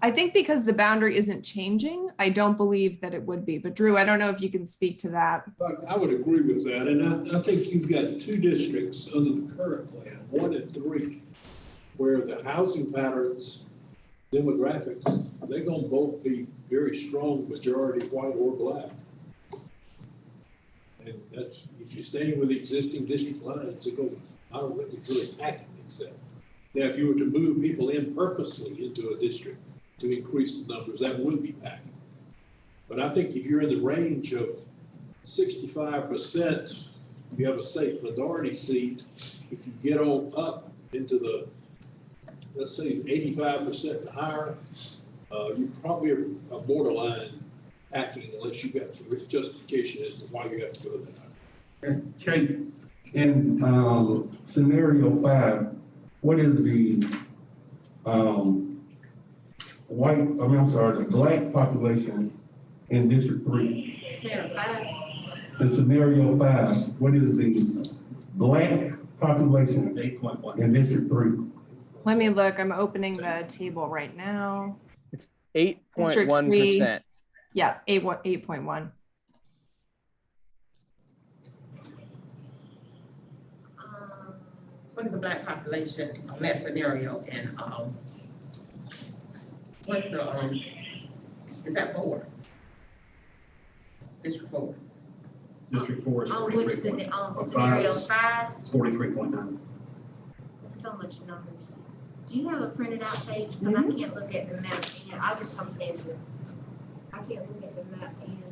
[SPEAKER 10] I think because the boundary isn't changing, I don't believe that it would be. But Drew, I don't know if you can speak to that.
[SPEAKER 8] But I would agree with that, and I think you've got 2 districts under the current plan, 1 and 3, where the housing patterns, demographics, they're gonna both be very strong majority white or Black. And that's, if you're staying with the existing district lines, I don't think it's really packing itself. Now, if you were to move people in purposely into a district to increase the numbers, that would be packing. But I think if you're in the range of 65%, you have a safe minority seat. If you get on up into the, let's say 85% and higher, you probably are borderline packing unless you got the justification as to why you have to go there.
[SPEAKER 6] Kate, in scenario 5, what is the the Black population in District 3?
[SPEAKER 3] Scenario 5.
[SPEAKER 6] In scenario 5, what is the Black population
[SPEAKER 2] 8.1.
[SPEAKER 6] in District 3?
[SPEAKER 10] Let me look. I'm opening the table right now.
[SPEAKER 11] 8.1%.
[SPEAKER 10] Yeah, 8.1.
[SPEAKER 9] What is the Black population on that scenario? And, what's the, is that 4? District 4.
[SPEAKER 2] District 4 is
[SPEAKER 3] On which
[SPEAKER 2] 43.
[SPEAKER 3] scenario 5?
[SPEAKER 2] It's 43.9.
[SPEAKER 3] There's so much numbers. Do you have a printed out page? Because I can't look at the map. I'll just come stand here. I can't look at the map and,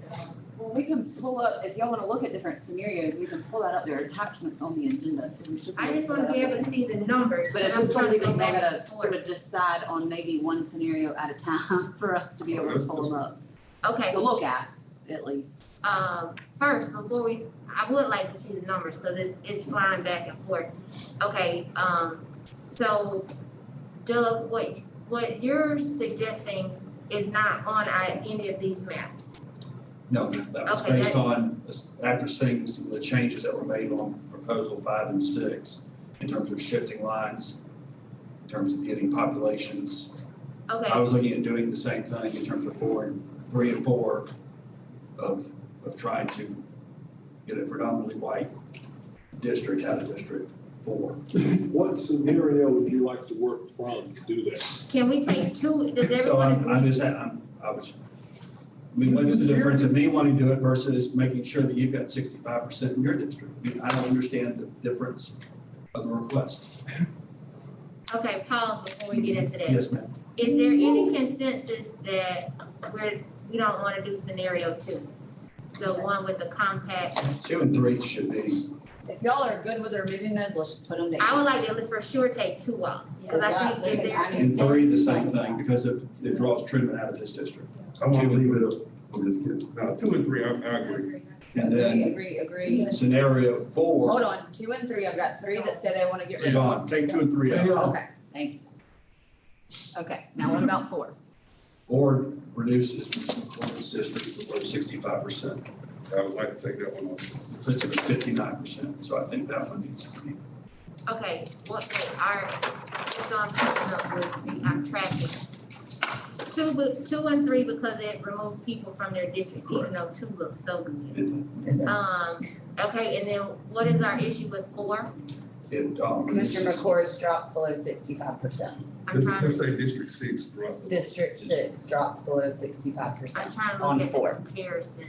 [SPEAKER 5] Well, we can pull up, if y'all wanna look at different scenarios, we can pull that up. There are attachments on the agenda, so we should.
[SPEAKER 3] I just want to be able to see the numbers.
[SPEAKER 5] But it's
[SPEAKER 3] I'm
[SPEAKER 5] just
[SPEAKER 3] trying to
[SPEAKER 5] something
[SPEAKER 3] go
[SPEAKER 5] they
[SPEAKER 3] back
[SPEAKER 5] gotta
[SPEAKER 3] and
[SPEAKER 5] sort
[SPEAKER 3] forth.
[SPEAKER 5] of decide on maybe one scenario at a time for us to be able to pull them up.
[SPEAKER 3] Okay,
[SPEAKER 5] To look at least.
[SPEAKER 3] first, before I would like to see the numbers because it's flying back and forth. Okay, so Doug, what you're suggesting is not on any of these maps.
[SPEAKER 2] No, that was
[SPEAKER 3] Okay,
[SPEAKER 2] based on, after seeing some of the changes that were made on proposal 5 and 6, in terms of shifting lines, in terms of getting populations. I
[SPEAKER 3] Okay,
[SPEAKER 2] was looking at doing the same thing in terms of 3 and 4, of trying to get a predominantly white district out of District 4.
[SPEAKER 8] What scenario would you like to work from to do that?
[SPEAKER 3] can we take 2? Does
[SPEAKER 2] So
[SPEAKER 3] everyone
[SPEAKER 2] I'm
[SPEAKER 3] agree?
[SPEAKER 2] just, I mean, what's the difference in me wanting to do it versus making sure that you've got 65% in your district? I mean, I don't understand the difference of the request.
[SPEAKER 3] Okay, pause before we get into that.
[SPEAKER 2] Yes, ma'am.
[SPEAKER 3] Is there any consensus that we don't want to do scenario 2? The one with the compact?
[SPEAKER 2] 2 and 3 should be,
[SPEAKER 5] If y'all are good with removing those, let's just put them down.
[SPEAKER 3] I would like to for sure take 2 off. Because I think is there.
[SPEAKER 2] and 3 the same thing, because it draws Truman out of his district.
[SPEAKER 6] I want to leave it up. I'm just kidding. No, 2 and 3, I agree.
[SPEAKER 2] And then
[SPEAKER 5] Agree.
[SPEAKER 2] scenario 4,
[SPEAKER 5] Hold on, 2 and 3, I've got 3 that say they wanna get rid of.
[SPEAKER 2] gone.
[SPEAKER 7] Take 2 and 3 out.
[SPEAKER 5] Okay, thank you. Okay, now what about 4?
[SPEAKER 2] 4 reduces Corpus district below 65%,
[SPEAKER 6] I would like to take that one off.
[SPEAKER 2] puts it at 59%, so I think that one needs to be.
[SPEAKER 3] Okay, just so I'm keeping up with, I'm tracking. 2 and 3 because it removed people from their districts, even though 2 looks so good. Okay, and then what is our issue with 4?
[SPEAKER 5] Commissioner McCord's drops below 65%.
[SPEAKER 3] I'm trying
[SPEAKER 6] Let's
[SPEAKER 3] to,
[SPEAKER 6] say District 6 dropped.
[SPEAKER 5] District 6 drops below
[SPEAKER 3] I'm
[SPEAKER 5] 65%
[SPEAKER 3] trying to
[SPEAKER 5] on
[SPEAKER 3] look at the
[SPEAKER 5] 4.
[SPEAKER 3] comparison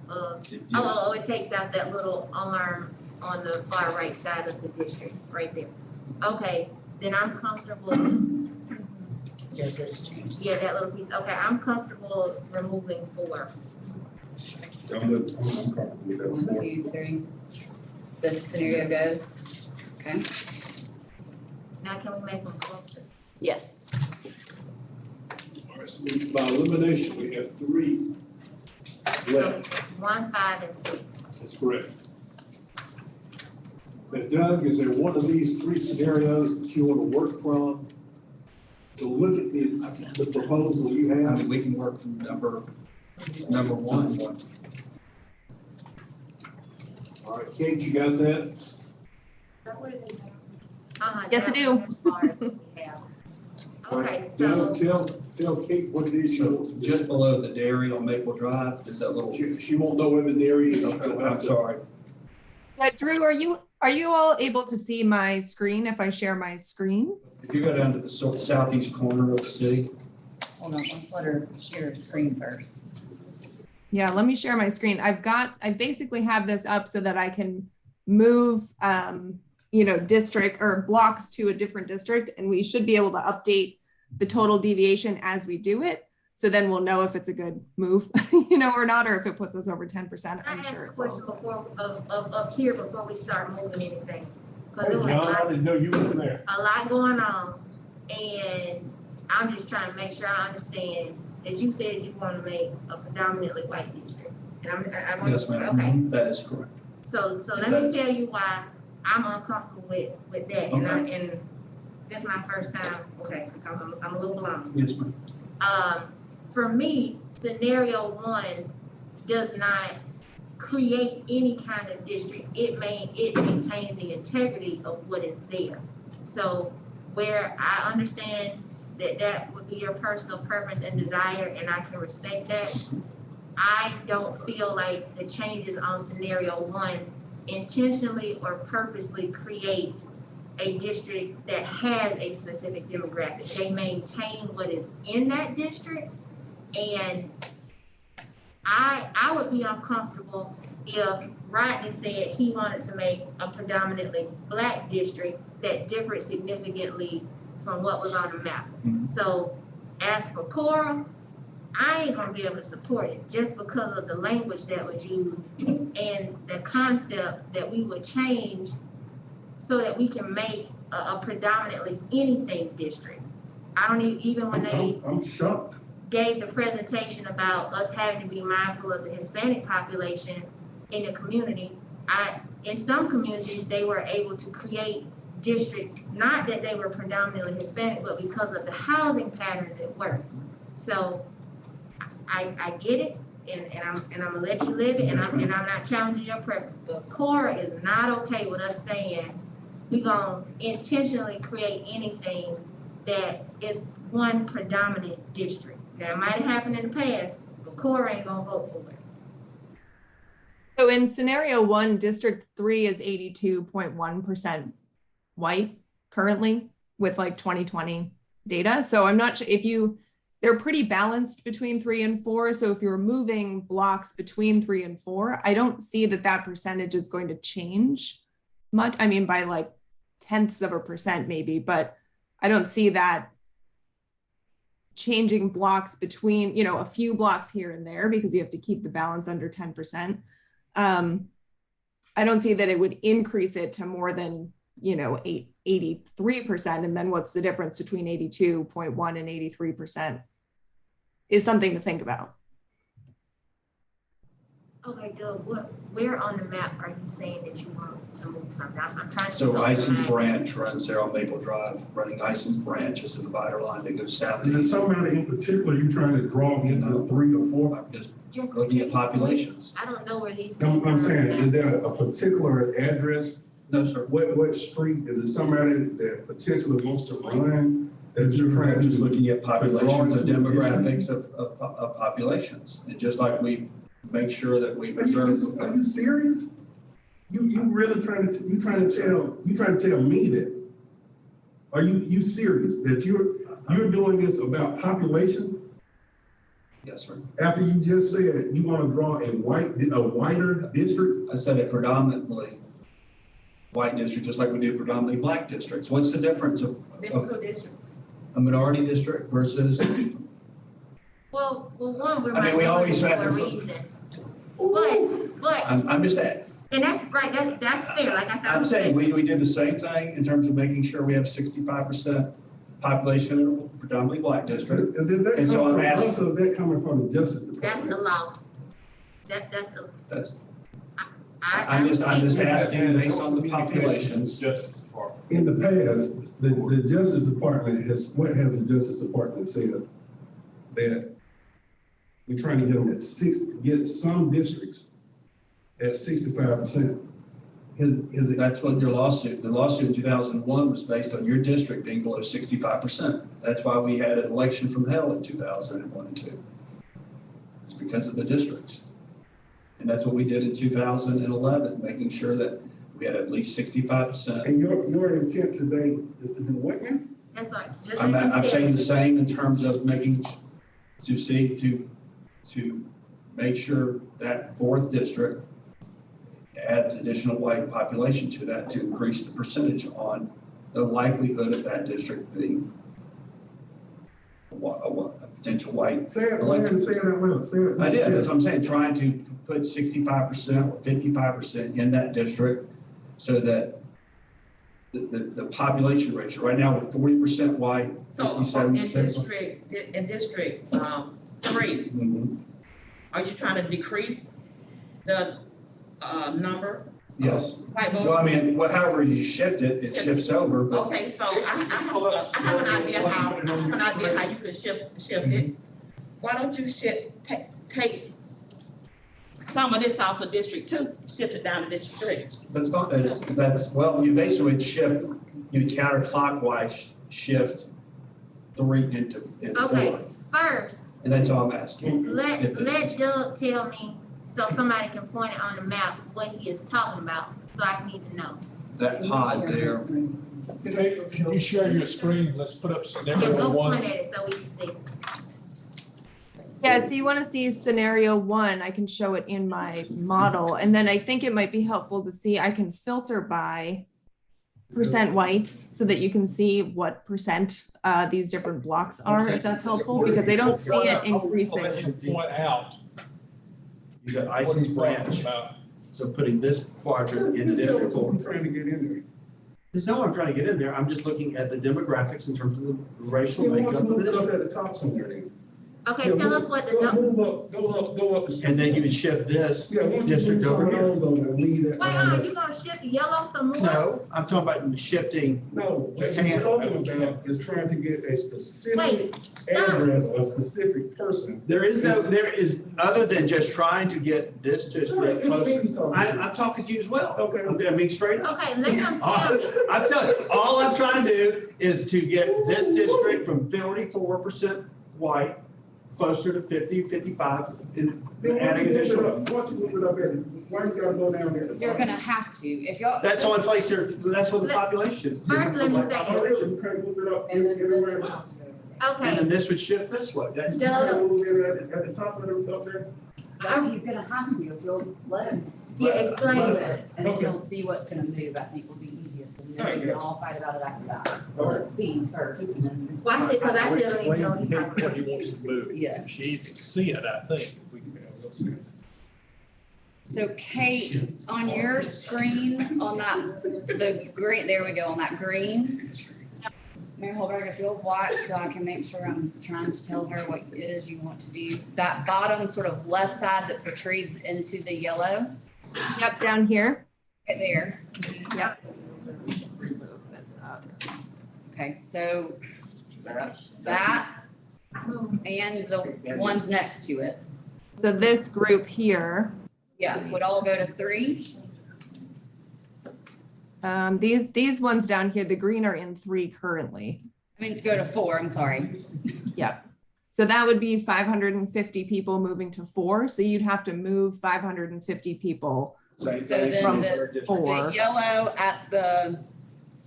[SPEAKER 3] of,
[SPEAKER 2] Yes.
[SPEAKER 3] it takes out that little arm on the far right side of the district, right there. Okay, then I'm comfortable,
[SPEAKER 11] Yeah, just change.
[SPEAKER 3] yeah, that little piece, okay, I'm comfortable removing 4.
[SPEAKER 6] I'm comfortable with that.
[SPEAKER 11] 1, 2, 3. This scenario goes, okay?
[SPEAKER 3] Now can we make them closer?
[SPEAKER 11] Yes.
[SPEAKER 8] All right, so by elimination, we have 3 left.
[SPEAKER 3] 1, 5, and 6.
[SPEAKER 8] That's correct. Now, Doug, is there one of these 3 scenarios that you want to work from to look at the proposal you
[SPEAKER 2] I
[SPEAKER 8] have?
[SPEAKER 2] mean, we can work from number 1.
[SPEAKER 8] All right, Kate, you got that?
[SPEAKER 10] Yes, I
[SPEAKER 3] that's
[SPEAKER 10] do.
[SPEAKER 3] as far as we have. Okay,
[SPEAKER 8] Doug,
[SPEAKER 3] so,
[SPEAKER 8] tell Kate what it is you
[SPEAKER 2] So
[SPEAKER 8] want to
[SPEAKER 2] just
[SPEAKER 8] do.
[SPEAKER 2] below the dairy on Maple Drive, is that little?
[SPEAKER 8] She won't know where the dairy is.
[SPEAKER 2] Okay, I'm sorry.
[SPEAKER 10] Drew, are you all able to see my screen if I share my screen?
[SPEAKER 2] If you go down to the southeast corner of the city,
[SPEAKER 11] Hold on, let's let her share her screen first.
[SPEAKER 10] Yeah, let me share my screen. I basically have this up so that I can move, district or blocks to a different district, and we should be able to update the total deviation as we do it. So then we'll know if it's a good move, or not, or if it puts us over 10%.
[SPEAKER 3] can I
[SPEAKER 10] I'm
[SPEAKER 3] ask
[SPEAKER 10] sure
[SPEAKER 3] a
[SPEAKER 10] it will.
[SPEAKER 3] question before, up here before we start moving anything? Cause there was
[SPEAKER 8] John, I didn't know you were there.
[SPEAKER 3] a lot going on, and I'm just trying to make sure I understand that you said you want to make a predominantly white district. And I want
[SPEAKER 2] yes,
[SPEAKER 3] okay.
[SPEAKER 2] ma'am, that is correct.
[SPEAKER 3] So let me tell you why I'm uncomfortable with that, and this my first time, okay, I'm a little blown.
[SPEAKER 2] Yes, ma'am.
[SPEAKER 3] For me, scenario 1 does not create any kind of district. It maintains the integrity of what is there. So where I understand that would be your personal preference and desire, and I can respect that, I don't feel like the changes on scenario 1 intentionally or purposely create a district that has a specific demographic. They maintain what is in that district, and I would be uncomfortable if Rodney said he wanted to make a predominantly Black district that differed significantly from what was on the map.
[SPEAKER 2] Mhm.
[SPEAKER 3] So as for Cora, I ain't gonna be able to support it just because of the language that was used and the concept that we would change so that we can make a predominantly anything district. I don't even when they
[SPEAKER 6] I'm shocked.
[SPEAKER 3] gave the presentation about us having to be mindful of the Hispanic population in the community, in some communities, they were able to create districts, not that they were predominantly Hispanic, but because of the housing patterns at work. So I get it, and I'm gonna let you live it, and I'm not challenging your preference. But Cora is not okay with us saying we gonna intentionally create anything that is one predominant district. Now, it might have happened in the past, but Cora ain't gonna vote for it.
[SPEAKER 10] So in scenario 1, District 3 is 82.1% white currently with like 2020 data. So I'm not sure they're pretty balanced between 3 and 4. So if you're moving blocks between 3 and 4, I don't see that percentage is going to change much. I mean, by like 0.1% maybe, but I don't see that changing blocks between, a few blocks here and there because you have to keep the balance under 10%. I don't see that it would increase it to more than, 83%. And then what's the difference between 82.1 and 83% is something to think about.
[SPEAKER 3] Okay, Doug, where on the map are you saying that you want to move something? I'm trying to.
[SPEAKER 2] So Ison's
[SPEAKER 3] Branch.
[SPEAKER 2] Branch runs there on Maple Drive, running Ison's Branch is a divider line that goes south.
[SPEAKER 6] Is there some matter in particular you're trying to draw into the 3 or 4?
[SPEAKER 2] I'm just
[SPEAKER 3] Just
[SPEAKER 2] looking at populations.
[SPEAKER 3] I don't know where these.
[SPEAKER 6] I'm
[SPEAKER 3] things are.
[SPEAKER 6] saying, is there a particular address?
[SPEAKER 2] No, sir.
[SPEAKER 6] What street, is it somebody that particularly wants to run that you're trying
[SPEAKER 2] I'm just
[SPEAKER 6] to?
[SPEAKER 2] looking at populations and
[SPEAKER 6] Draw into the
[SPEAKER 2] demographics of populations. And just like we make sure that we preserve.
[SPEAKER 6] Are you serious? You really trying to tell me that? Are you serious that you're doing this about population
[SPEAKER 2] Yes, sir.
[SPEAKER 6] after you just said you want to draw a whiter district?
[SPEAKER 2] I said it predominantly white district, just like we do predominantly black districts. What's the difference of
[SPEAKER 9] Difficult district.
[SPEAKER 2] a minority district versus?
[SPEAKER 3] Well, one, we're
[SPEAKER 2] I mean, we always
[SPEAKER 3] for
[SPEAKER 2] have
[SPEAKER 3] a
[SPEAKER 2] to-
[SPEAKER 3] reason. But,
[SPEAKER 2] I'm just at,
[SPEAKER 3] and that's right, that's fair, like I said.
[SPEAKER 2] I'm saying we did the same thing in terms of making sure we have 65% population in a predominantly black district.
[SPEAKER 6] And then that
[SPEAKER 2] And
[SPEAKER 6] comes
[SPEAKER 2] so I'm
[SPEAKER 6] from,
[SPEAKER 2] asking-
[SPEAKER 6] also that coming from the Justice
[SPEAKER 3] That's
[SPEAKER 6] Department.
[SPEAKER 3] the law. That's the,
[SPEAKER 2] That's,
[SPEAKER 3] I.
[SPEAKER 2] I'm just asking based on the populations.
[SPEAKER 1] Justice Department.
[SPEAKER 6] In the past, the Justice Department what has the Justice Department said? That we're trying to get them get some districts at 65%. Is it?
[SPEAKER 2] That's what your lawsuit, the lawsuit in 2001 was based on your district being below 65%. That's why we had an election from hell in 2001 and 2. It's because of the districts. And that's what we did in 2011, making sure that we had at least 65%.
[SPEAKER 6] And your intent today is to do what?
[SPEAKER 3] That's right. Just
[SPEAKER 2] I'm
[SPEAKER 3] let them
[SPEAKER 2] saying
[SPEAKER 3] tell
[SPEAKER 2] the same in terms of making, to make sure that fourth district adds additional white population to that to increase the percentage on the likelihood of that district being a potential white.
[SPEAKER 6] Say it, go ahead and say it out loud. Say it.
[SPEAKER 2] I did, that's what I'm saying, trying to put 65% or 55% in that district so that the population ratio, right now we're 40% white,
[SPEAKER 9] So
[SPEAKER 2] 57%.
[SPEAKER 9] in district, 3,
[SPEAKER 2] Mhm.
[SPEAKER 9] are you trying to decrease the, number?
[SPEAKER 2] Yes.
[SPEAKER 9] White
[SPEAKER 2] Well, I
[SPEAKER 9] voters?
[SPEAKER 2] mean, however you shift it, it shifts over, but
[SPEAKER 9] Okay, so I have an idea how you could shift it. Why don't you take some of this off of District 2, shift it down to District 3?
[SPEAKER 2] that's fine. Well, you basically shift, you counterclockwise shift 3 into 4.
[SPEAKER 3] Okay, first,
[SPEAKER 2] And that's all I'm asking.
[SPEAKER 3] let Doug tell me, so somebody can point it on the map, what he is talking about, so I need to know.
[SPEAKER 2] That pod there,
[SPEAKER 12] Hey, can you share your screen? Let's put up
[SPEAKER 3] Yeah,
[SPEAKER 12] scenario
[SPEAKER 3] go
[SPEAKER 12] one.
[SPEAKER 3] point at it so we can see.
[SPEAKER 10] Yeah, so you want to see scenario 1, I can show it in my model. And then I think it might be helpful to see, I can filter by percent white so that you can see what percent these different blocks are, if that's helpful, because they don't see it increasing.
[SPEAKER 12] I'll let you point out
[SPEAKER 2] you got
[SPEAKER 12] what
[SPEAKER 2] Ison's
[SPEAKER 12] he's talking
[SPEAKER 2] branch.
[SPEAKER 12] about.
[SPEAKER 2] So putting this quadrant in District 4.
[SPEAKER 6] I'm trying to get in
[SPEAKER 2] There's no one trying to get in there. I'm just looking at the demographics in terms of the racial
[SPEAKER 6] there. You
[SPEAKER 2] makeup
[SPEAKER 6] want to
[SPEAKER 2] of the
[SPEAKER 6] move it up
[SPEAKER 2] district.
[SPEAKER 6] at the top somewhere then.
[SPEAKER 3] Okay, tell us what the,
[SPEAKER 6] Move up, go up.
[SPEAKER 2] And then you would shift this
[SPEAKER 6] Yeah, once you
[SPEAKER 2] district
[SPEAKER 6] move
[SPEAKER 2] over
[SPEAKER 6] some of
[SPEAKER 2] here.
[SPEAKER 6] those over and leave that.
[SPEAKER 3] wait, you gonna shift yellow some more?
[SPEAKER 2] No, I'm talking about shifting.
[SPEAKER 6] No, what you're talking about is trying to get a specific
[SPEAKER 3] Wait, stop.
[SPEAKER 6] address or a specific person.
[SPEAKER 2] There is, other than just trying to get this district
[SPEAKER 6] It's me
[SPEAKER 2] closer.
[SPEAKER 6] you talking to.
[SPEAKER 2] I'm talking to you as well.
[SPEAKER 6] Okay.
[SPEAKER 2] I'm being straight up.
[SPEAKER 3] Okay, let him tell me.
[SPEAKER 2] I'm telling you, all I'm trying to do is to get this district from 44% white closer to 50, 55, and
[SPEAKER 6] Then
[SPEAKER 2] adding additional.
[SPEAKER 6] Once you move it up there, why you gotta go down there?
[SPEAKER 11] You're gonna have to, if y'all.
[SPEAKER 2] That's on place here, that's what the population.
[SPEAKER 3] First, let me say
[SPEAKER 6] Oh,
[SPEAKER 3] this.
[SPEAKER 6] really? You can't move it up
[SPEAKER 5] And then
[SPEAKER 6] everywhere.
[SPEAKER 5] this.
[SPEAKER 2] And then
[SPEAKER 3] Okay,
[SPEAKER 2] this would shift this way. That's-
[SPEAKER 6] You
[SPEAKER 3] Doug,
[SPEAKER 6] can't move it at the top of the, up there?
[SPEAKER 5] He's gonna have to, if you'll let him.
[SPEAKER 3] yeah, explain
[SPEAKER 5] Move
[SPEAKER 3] it.
[SPEAKER 5] it, and then you'll see what's gonna move, I think will be easiest, and
[SPEAKER 6] Alright,
[SPEAKER 5] then we
[SPEAKER 6] yeah.
[SPEAKER 5] can all fight about it after that.
[SPEAKER 6] All right.
[SPEAKER 5] Let's see first, and then,
[SPEAKER 3] Watch it, cause I still don't even know what he's
[SPEAKER 12] Explain
[SPEAKER 3] talking
[SPEAKER 12] what
[SPEAKER 3] about.
[SPEAKER 12] he wants to move.
[SPEAKER 5] yeah.
[SPEAKER 12] She needs to see it, I think.
[SPEAKER 11] So Kate, on your screen, on that, the green, there we go, on that green. Mayor Holberg, if you'll watch so I can make sure I'm trying to tell her what it is you want to do. That bottom sort of left side that protrudes into the yellow,
[SPEAKER 10] Yep, down here.
[SPEAKER 11] right there.
[SPEAKER 10] Yep.
[SPEAKER 11] Okay, so that and the ones next to it,
[SPEAKER 10] So this group here,
[SPEAKER 11] yeah, would all go to 3.
[SPEAKER 10] these ones down here, the green are in 3 currently.
[SPEAKER 11] I mean, to go to 4, I'm sorry.
[SPEAKER 10] Yep. So that would be 550 people moving to 4. So you'd have to move 550 people.
[SPEAKER 11] So then
[SPEAKER 10] From
[SPEAKER 11] the
[SPEAKER 10] 4.
[SPEAKER 11] yellow at the,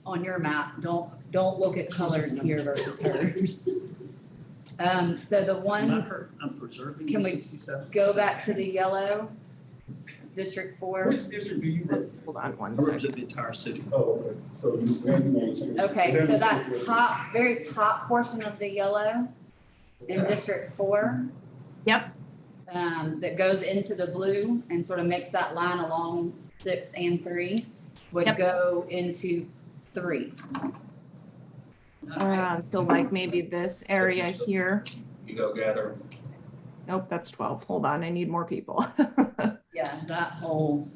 [SPEAKER 11] on your map, don't look at colors here versus hers. So the ones,
[SPEAKER 2] I'm preserving
[SPEAKER 11] Can we
[SPEAKER 2] 67.
[SPEAKER 11] go back to the yellow. District 4.
[SPEAKER 6] Which district do you represent?
[SPEAKER 10] Hold on one
[SPEAKER 2] I represent
[SPEAKER 10] second.
[SPEAKER 2] the entire city.
[SPEAKER 6] Oh, okay, so you.
[SPEAKER 11] Okay, so that top, very top portion of the yellow in District 4.
[SPEAKER 10] Yep.
[SPEAKER 11] That goes into the blue and sort of makes that line along 6 and 3 would
[SPEAKER 10] Yep.
[SPEAKER 11] go into 3.
[SPEAKER 10] So like maybe this area here.
[SPEAKER 2] You go gather.
[SPEAKER 10] Nope, that's 12. Hold on, I need more people.
[SPEAKER 11] Yeah, that whole,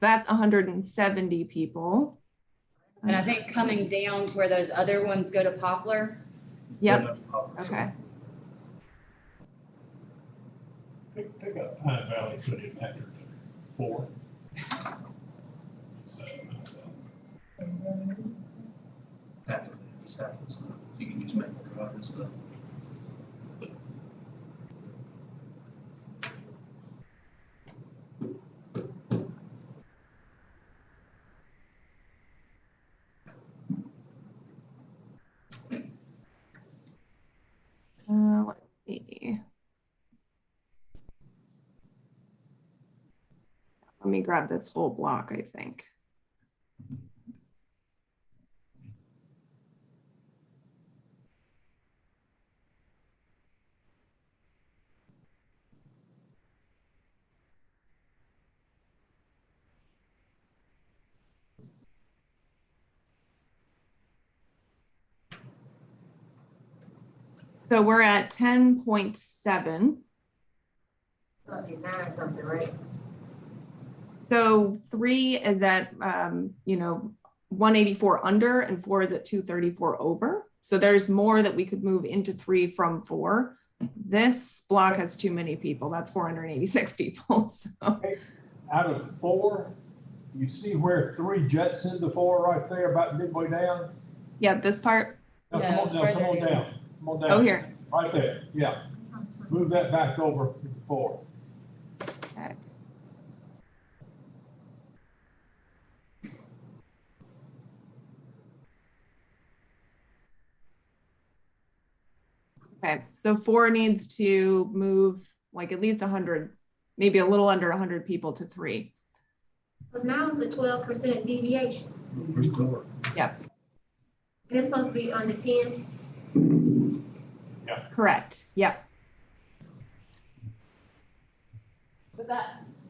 [SPEAKER 10] That's 170 people.
[SPEAKER 11] and I think coming down to where those other ones go to Poplar.
[SPEAKER 10] Yep, okay.
[SPEAKER 12] Pick up Pine Valley, put in after 4.
[SPEAKER 2] You can use Maple Drive as the.
[SPEAKER 10] Let's see. Let me grab this whole block, I think. So we're at 10.7.
[SPEAKER 3] Okay, 9 or something, right?
[SPEAKER 10] So 3 is at, 184 under and 4 is at 234 over. So there's more that we could move into 3 from 4. This block has too many people. That's 486 people. So
[SPEAKER 12] Out of 4, you see where 3 jets into 4 right there, about midway down?
[SPEAKER 10] yeah, this part.
[SPEAKER 12] Now,
[SPEAKER 11] No,
[SPEAKER 12] come on
[SPEAKER 11] further
[SPEAKER 12] down,
[SPEAKER 11] down.
[SPEAKER 12] come on down.
[SPEAKER 10] Oh, here.
[SPEAKER 12] Right there, yeah. Move that back over to 4.
[SPEAKER 10] Okay. Okay, so 4 needs to move like at least 100, maybe a little under 100 people to 3.
[SPEAKER 3] Because now it's a 12% deviation.
[SPEAKER 2] Pretty lower.
[SPEAKER 10] Yep,
[SPEAKER 3] And it's supposed to be under 10.
[SPEAKER 10] correct. Yep.
[SPEAKER 11] But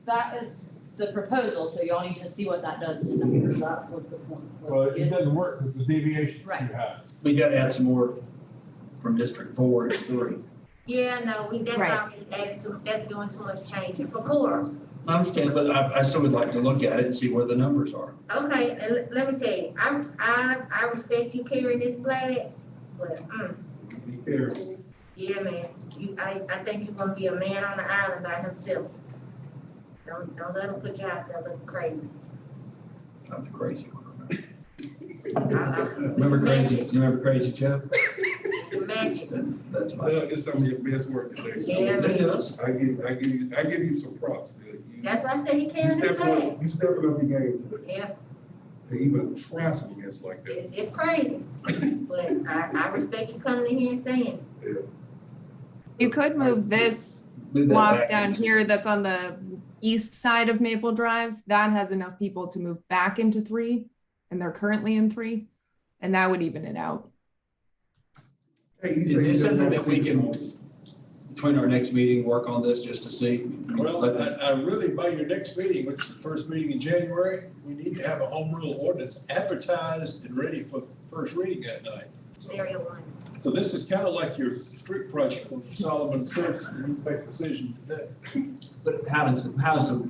[SPEAKER 11] that is the proposal, so y'all need to see what that does to numbers. That was the point.
[SPEAKER 12] Well, it doesn't work with the deviation you
[SPEAKER 11] Right.
[SPEAKER 12] have.
[SPEAKER 2] We gotta add some more from District 4 to 3.
[SPEAKER 3] Yeah, no, that's
[SPEAKER 10] Right.
[SPEAKER 3] already added to, that's doing too much changing for core.
[SPEAKER 2] I understand, but I still would like to look at it and see where the numbers are.
[SPEAKER 3] Okay, and let me tell you, I respect you carrying this flag, but,
[SPEAKER 6] Be careful.
[SPEAKER 3] yeah, man, I think you're gonna be a man on the island by himself. Don't let him put you out there looking crazy.
[SPEAKER 2] I'm the crazy one.
[SPEAKER 3] I-
[SPEAKER 2] Remember Crazy, you remember Crazy Chuck?
[SPEAKER 3] Magic.
[SPEAKER 2] That's
[SPEAKER 6] Well,
[SPEAKER 2] my.
[SPEAKER 6] it's some of your best work today.
[SPEAKER 3] Yeah, man.
[SPEAKER 2] Yes.
[SPEAKER 6] I give you some props.
[SPEAKER 3] That's why I said he
[SPEAKER 6] You
[SPEAKER 3] carrying his flag.
[SPEAKER 6] You stepping up your game today.
[SPEAKER 3] Yeah,
[SPEAKER 6] To even try something that's like that.
[SPEAKER 3] it's crazy, but I respect you coming in here and saying,
[SPEAKER 10] You could move this
[SPEAKER 2] Move that
[SPEAKER 10] block
[SPEAKER 2] back
[SPEAKER 10] down
[SPEAKER 2] into-
[SPEAKER 10] here that's on the east side of Maple Drive. That has enough people to move back into 3, and they're currently in 3, and that would even it out.
[SPEAKER 6] Hey, you
[SPEAKER 2] Is
[SPEAKER 6] say you
[SPEAKER 2] this
[SPEAKER 6] don't
[SPEAKER 2] something
[SPEAKER 6] want
[SPEAKER 2] that we
[SPEAKER 6] to see
[SPEAKER 2] can,
[SPEAKER 6] it.
[SPEAKER 2] between our next meeting, work on this just to see?
[SPEAKER 8] Well,
[SPEAKER 2] Let them-
[SPEAKER 8] I really, by your next meeting, which is the first meeting in January, we need to have a home rule ordinance advertised and ready for first reading that night.
[SPEAKER 3] stereo one.
[SPEAKER 8] So this is kind of like your street project on Solomon Surf, and you make a decision today.
[SPEAKER 2] But how does the,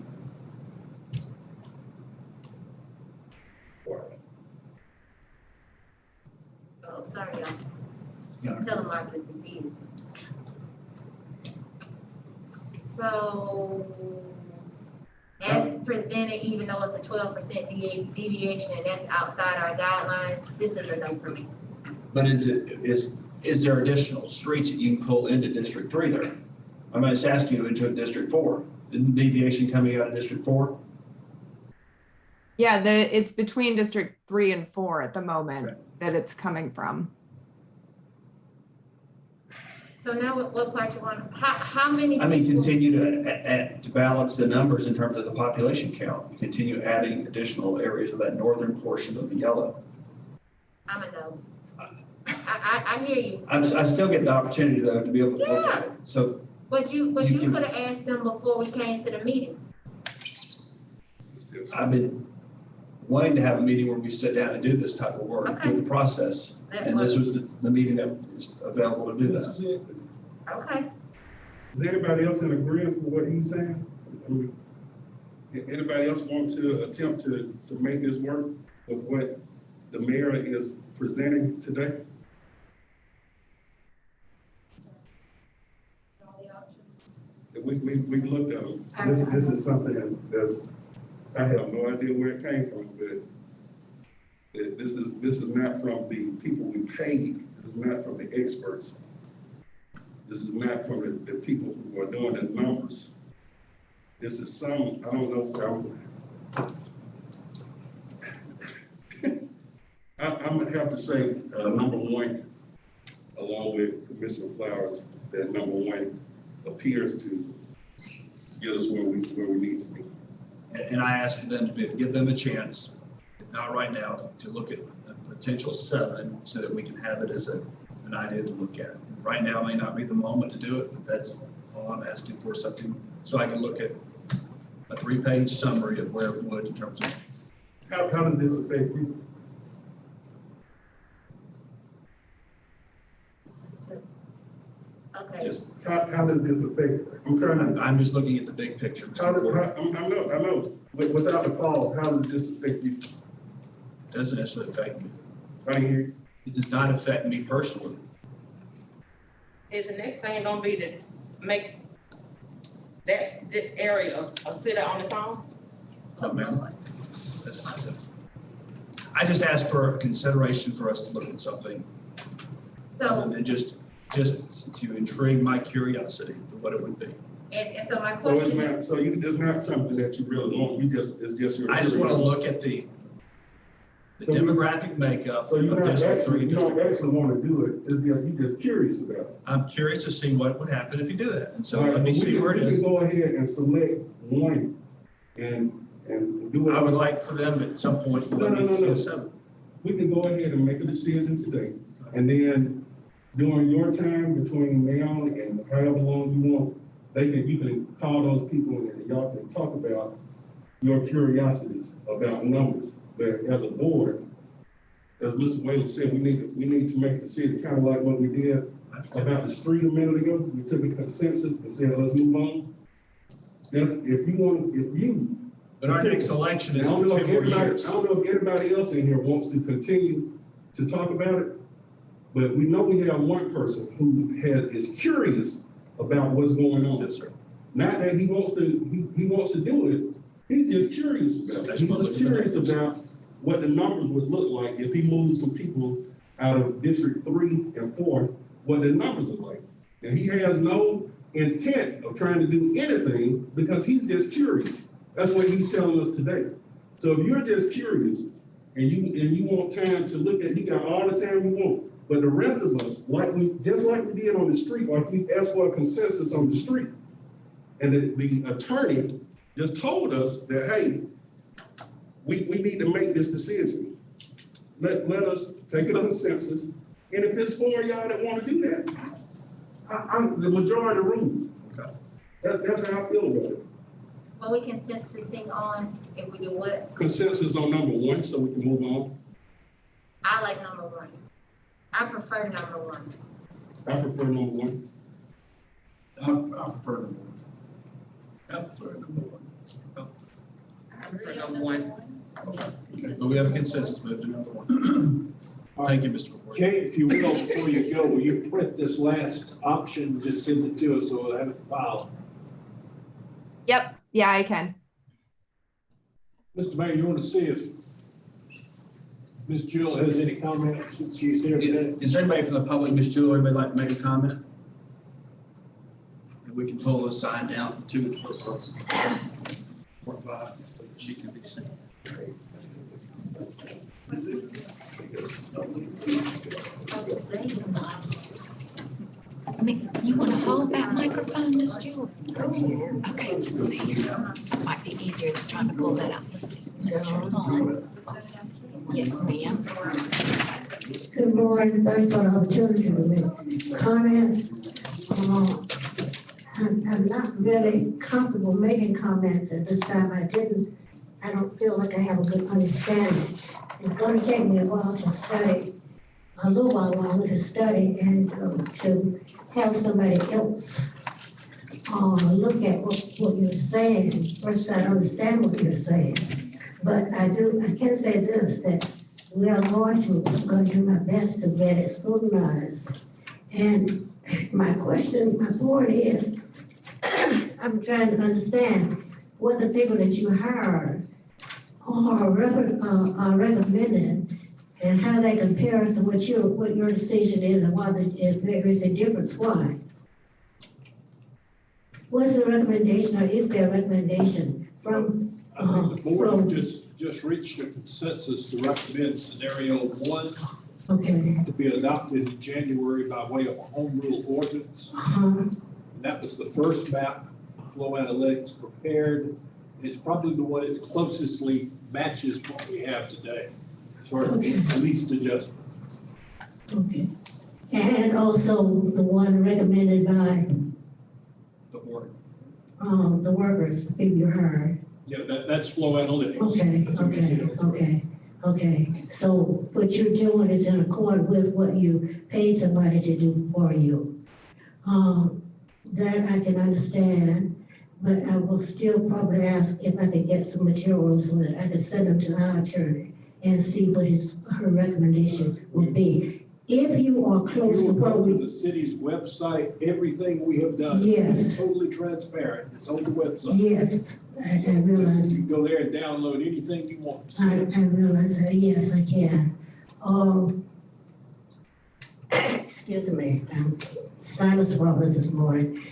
[SPEAKER 3] Oh, sorry, y'all.
[SPEAKER 2] Yeah.
[SPEAKER 3] Telemarketers be busy. So, as presented, even though it's a 12% deviation and that's outside our guidelines, this is a no for me.
[SPEAKER 2] but is there additional streets that you can pull into District 3 there? I'm just asking you into District 4. Isn't deviation coming out of District 4?
[SPEAKER 10] Yeah, it's between District 3 and 4 at the moment
[SPEAKER 2] Okay.
[SPEAKER 10] that it's coming from.
[SPEAKER 3] So now what part you want, how many
[SPEAKER 4] I mean,
[SPEAKER 3] people?
[SPEAKER 4] continue to balance the numbers in terms of the population count. Continue adding additional areas of that northern portion of the yellow.
[SPEAKER 3] I'm a no. I hear you,
[SPEAKER 4] I still get the opportunity though to be able to look at it. So
[SPEAKER 3] but you
[SPEAKER 4] You can-
[SPEAKER 3] could have asked them before we came to the meeting.
[SPEAKER 6] It's just-
[SPEAKER 4] I've been wanting to have a meeting where we sit down and do this type of work,
[SPEAKER 3] Okay.
[SPEAKER 4] do the process.
[SPEAKER 3] That
[SPEAKER 4] And this
[SPEAKER 3] was,
[SPEAKER 4] was the meeting that is available to do
[SPEAKER 6] This
[SPEAKER 4] that.
[SPEAKER 6] is it.
[SPEAKER 3] okay.
[SPEAKER 6] Is anybody else in agreement with what he's saying? I mean, anybody else want to attempt to make this work with what the mayor is presenting today? We've looked at them. This is something that's, I have no idea where it came from, but this is not from the people we paid. This is not from the experts. This is not from the people who are doing the numbers. This is some, I don't know, I'm gonna have to say, number one, along with Commissioner Flowers, that number one appears to get us where we need to be.
[SPEAKER 4] And I asked for them to give them a chance, if not right now, to look at a potential 7 so that we can have it as an idea to look at. Right now may not be the moment to do it, but that's all I'm asking for, something so I can look at a 3-page summary of where it would in terms of.
[SPEAKER 6] How does this affect you?
[SPEAKER 3] Okay,
[SPEAKER 4] Just,
[SPEAKER 6] How does this affect?
[SPEAKER 4] I'm just looking at the big picture.
[SPEAKER 6] I know, but without the pause, how does this affect you?
[SPEAKER 4] Doesn't necessarily affect me.
[SPEAKER 6] I didn't hear you.
[SPEAKER 4] It does not affect me personally.
[SPEAKER 9] Is the next thing gonna be to make that area a city on its own?
[SPEAKER 4] No, ma'am. I just asked for consideration for us to look at something other
[SPEAKER 3] so,
[SPEAKER 4] than just to intrigue my curiosity of what it would be.
[SPEAKER 3] and so my
[SPEAKER 6] So it's
[SPEAKER 3] question,
[SPEAKER 6] not, it's not something that you really want, it's just your.
[SPEAKER 4] I just want to look at the
[SPEAKER 6] So you-
[SPEAKER 4] demographic makeup
[SPEAKER 6] So you're
[SPEAKER 4] of
[SPEAKER 6] not
[SPEAKER 4] District
[SPEAKER 6] actually,
[SPEAKER 4] 3.
[SPEAKER 6] you don't actually want to do it, you're just curious about it.
[SPEAKER 4] I'm curious to see what would happen if you do that. And so
[SPEAKER 6] All right,
[SPEAKER 4] let me
[SPEAKER 6] but
[SPEAKER 4] see where it
[SPEAKER 6] We
[SPEAKER 4] is.
[SPEAKER 6] can go ahead and select one and do it.
[SPEAKER 4] I would like for them at some point to let me
[SPEAKER 6] No.
[SPEAKER 4] see a 7.
[SPEAKER 6] We can go ahead and make a decision today, and then during your time between now and however long you want, you can call those people and y'all can talk about your curiosities about numbers. But as a board, as Mr. Whalen said, we need to make a decision, kind of like what we did about the street a minute ago. We took a consensus and said, let's move on.
[SPEAKER 4] But our next election
[SPEAKER 6] I
[SPEAKER 4] is
[SPEAKER 6] don't
[SPEAKER 4] in
[SPEAKER 6] know
[SPEAKER 4] 2
[SPEAKER 6] if
[SPEAKER 4] more
[SPEAKER 6] everybody,
[SPEAKER 4] years.
[SPEAKER 6] I don't know if anybody else in here wants to continue to talk about it, but we know we have one person who is curious about what's going on.
[SPEAKER 4] Yes, sir.
[SPEAKER 6] Not that he wants to do it, he's just curious about it. He's curious about what the numbers would look like if he moved some people out of District 3 and 4, what the numbers are like. And he has no intent of trying to do anything because he's just curious. That's what he's telling us today. So if you're just curious and you want time to look at, you got all the time you want. But the rest of us, just like we did on the street, like we asked for a consensus on the street. And the attorney just told us that, hey, we need to make this decision. Let us take a consensus. And if it's 4 of y'all that want to do that, I'm the majority of the room.
[SPEAKER 4] Okay.
[SPEAKER 6] That's how I feel about it.
[SPEAKER 3] when we consensusing on if we do what,
[SPEAKER 6] Consensus on number 1, so we can move on.
[SPEAKER 3] I like number 1. I prefer number 1.
[SPEAKER 6] I prefer number 1.
[SPEAKER 4] I prefer number 1. I prefer number 1.
[SPEAKER 9] I prefer number 1.
[SPEAKER 4] Okay. So we have a consensus, move to number 1. Thank you, Mr. McCoy.
[SPEAKER 12] Kate, if you will, before you go, will you print this last option, just send it to us so we'll have it filed?
[SPEAKER 10] Yep, yeah, I can.
[SPEAKER 12] Mr. Mayor, you want to see if Ms. Jewell has any comment since she's here today?
[SPEAKER 4] Is there anybody from the public, Ms. Jewell, anybody like to make a comment? And we can pull a sign down to she can be seen.
[SPEAKER 3] I mean,
[SPEAKER 13] want that microphone, Miss Jewel? Okay, let's see. Might be easier than trying to pull that out. Let's see. There's your phone. Yes, ma'am.
[SPEAKER 14] Good morning, thanks for the opportunity to make comments. I'm not really comfortable making comments at this time. I don't feel like I have a good understanding. It's gonna take me a while to study, a little while longer to study and to have somebody else look at what you're saying. First, I understand what you're saying. But I can say this, that we are I'm going to do my best to get it scrutinized. And my point is, I'm trying to understand what the people that you hired are recommending and how they compare to what your decision is and why if there is a difference, why? What's the recommendation, or is there a recommendation from?
[SPEAKER 8] I think the board just reached a consensus to recommend scenario 1 to be adopted in January by way of a home rule ordinance. And that was the first map Flow Analytics prepared. It's probably the one that closely matches what we have today, sort of least adjustment.
[SPEAKER 14] Okay. And also the one recommended by
[SPEAKER 2] The board.
[SPEAKER 14] the workers, the people you hired.
[SPEAKER 8] Yeah, that's Flow Analytics.
[SPEAKER 14] Okay. So what you're doing is in accord with what you paid somebody to do for you. That I can understand, but I will still probably ask if I could get some materials so that I could send them to our attorney and see what her recommendation would be. If you are close to what we.
[SPEAKER 8] The city's website, everything we have done.
[SPEAKER 14] Yes.
[SPEAKER 8] Is totally transparent. It's on the website.
[SPEAKER 14] Yes, I realize.
[SPEAKER 8] You can go there and download anything you want.
[SPEAKER 14] I realize that, yes, I can. Excuse me, sinus problems this morning.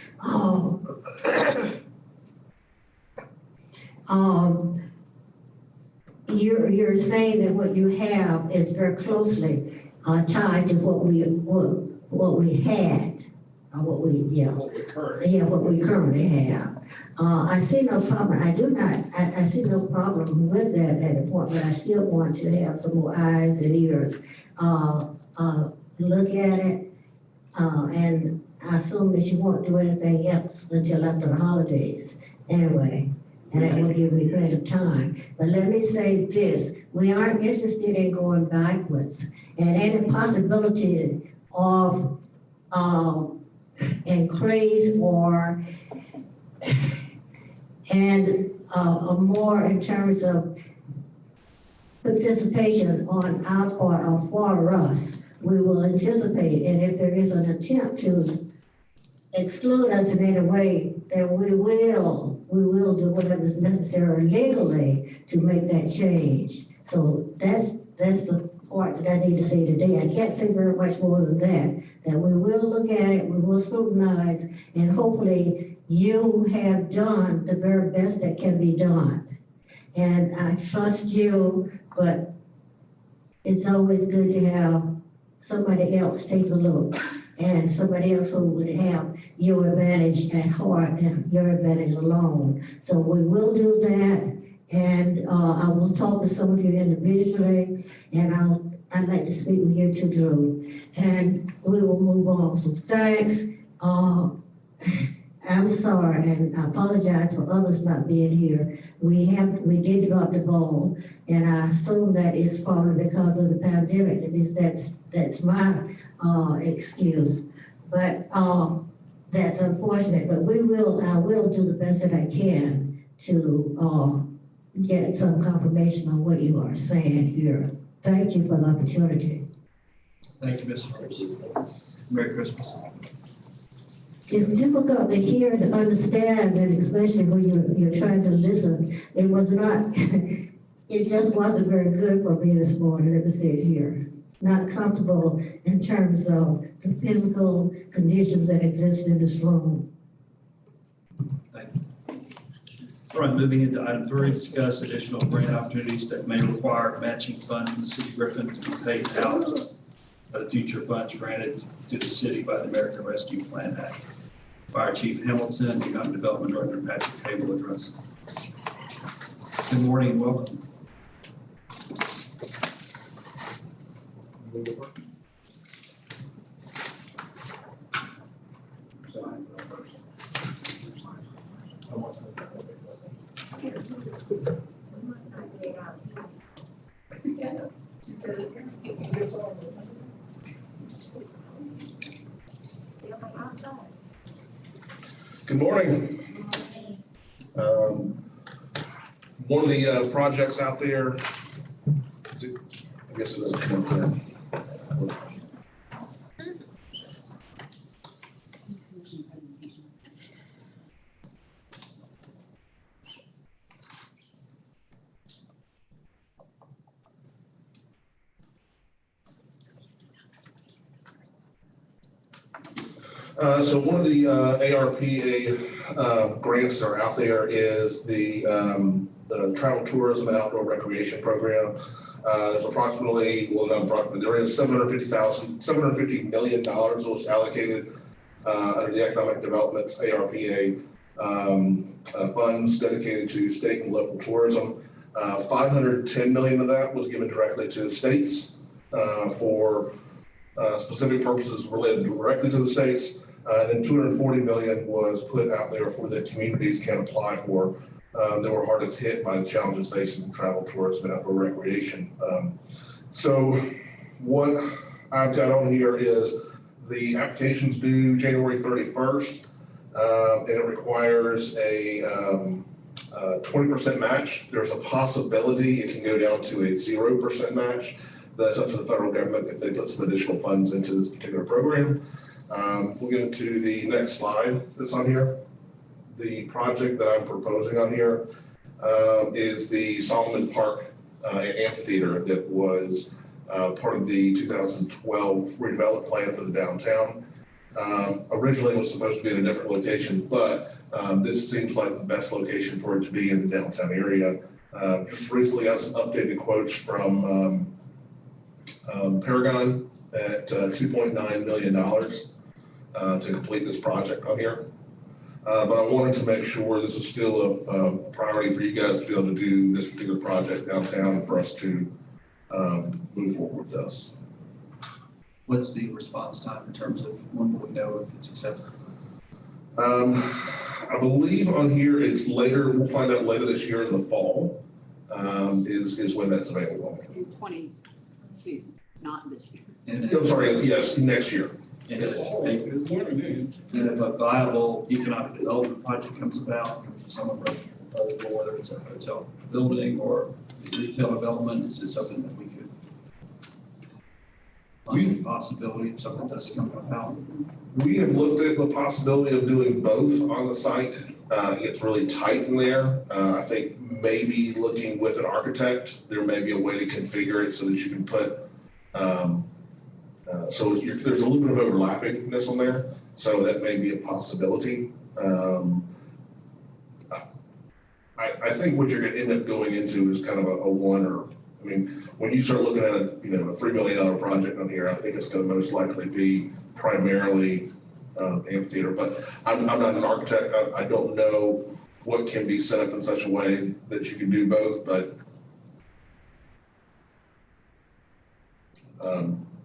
[SPEAKER 14] You're saying that what you have is very closely tied to what we had, what we currently have. I see no problem. I see no problem with that at the point, but I still want to have some more eyes and ears look at it. And I assume that you won't do anything else until after the holidays anyway. And that will give me greater time. But let me say this, we aren't interested in going backwards. And any possibility of increase or more in terms of participation on our part or for us, we will anticipate. And if there is an attempt to exclude us in any way, then we will do whatever is necessary legally to make that change. So that's the part that I need to say today. I can't say very much more than that we will look at it, we will scrutinize, and hopefully you have done the very best that can be done. And I trust you, but it's always good to have somebody else take a look, and somebody else who would have your advantage at heart and your advantage alone. So we will do that, and I will talk with some of you individually, and I'd like to speak with you too, Drew, and we will move on. So thanks. I'm sorry, and I apologize for others not being here. We did drop the ball, and I assume that is probably because of the pandemic. At least that's my excuse. But that's unfortunate. But I will do the best that I can to get some confirmation on what you are saying here. Thank you for the opportunity.
[SPEAKER 2] Thank you, Ms. Harris. Merry Christmas.
[SPEAKER 14] It's difficult to hear and understand, and especially when you're trying to listen. It was not, it just wasn't very good for me this morning, let me say it here. Not comfortable in terms of the physical conditions that exist in this room.
[SPEAKER 2] Thank you. All right, moving into item 3, discuss additional grant opportunities that may require matching funds from the city of Griffin to be paid out by the future funds granted to the city by the American Rescue Plan Act.
[SPEAKER 4] Fire Chief Hamilton, Economic Development Director Patrick Hay will address. Good morning and welcome.
[SPEAKER 15] Good morning. One of the projects out there, I guess it doesn't come up there. So one of the ARPA grants that are out there is the Travel Tourism and Outdoor Recreation Program. There's approximately, well, not approximately, there is $750 million that was allocated under the Economic Development's ARPA funds dedicated to state and local tourism. 510 million of that was given directly to the states for specific purposes related directly to the states. Then 240 million was put out there for the communities can apply for that were hardest hit by the challenges facing travel, tourism, and outdoor recreation. So what I've got on here is the applications due January 31st, and it requires a 20% match. There's a possibility it can go down to a 0% match. That's up to the federal government if they put some additional funds into this particular program. We'll get to the next slide that's on here. The project that I'm proposing on here is the Solomon Park Amphitheater that was part of the 2012 redevelopment plan for the downtown. Originally it was supposed to be in a different location, but this seems like the best location for it to be in the downtown area. Just recently got some updated quotes from Paragon at $2.9 million to complete this project on here. But I wanted to make sure this is still a priority for you guys to be able to do this particular project downtown and for us to move forward with this.
[SPEAKER 4] What's the response time in terms of when will we know if it's accepted?
[SPEAKER 15] I believe on here it's later, we'll find out later this year in the fall is when that's available.
[SPEAKER 5] In 22, not this year.
[SPEAKER 15] I'm sorry, yes, next year.
[SPEAKER 4] And if a viable economic development project comes about, someone whether it's a hotel building or retail development, is it something that we could find a possibility if something does come about?
[SPEAKER 15] We have looked at the possibility of doing both on the site. It's really tight in there. I think maybe looking with an architect, there may be a way to configure it so that you can put so there's a little bit of overlappingness on there, so that may be a possibility. I think what you're going to end up going into is kind of a one or, I mean, when you start looking at a $3 million project on here, I think it's going to most likely be primarily amphitheater. But I'm not an architect. I don't know what can be set up in such a way that you can do both, but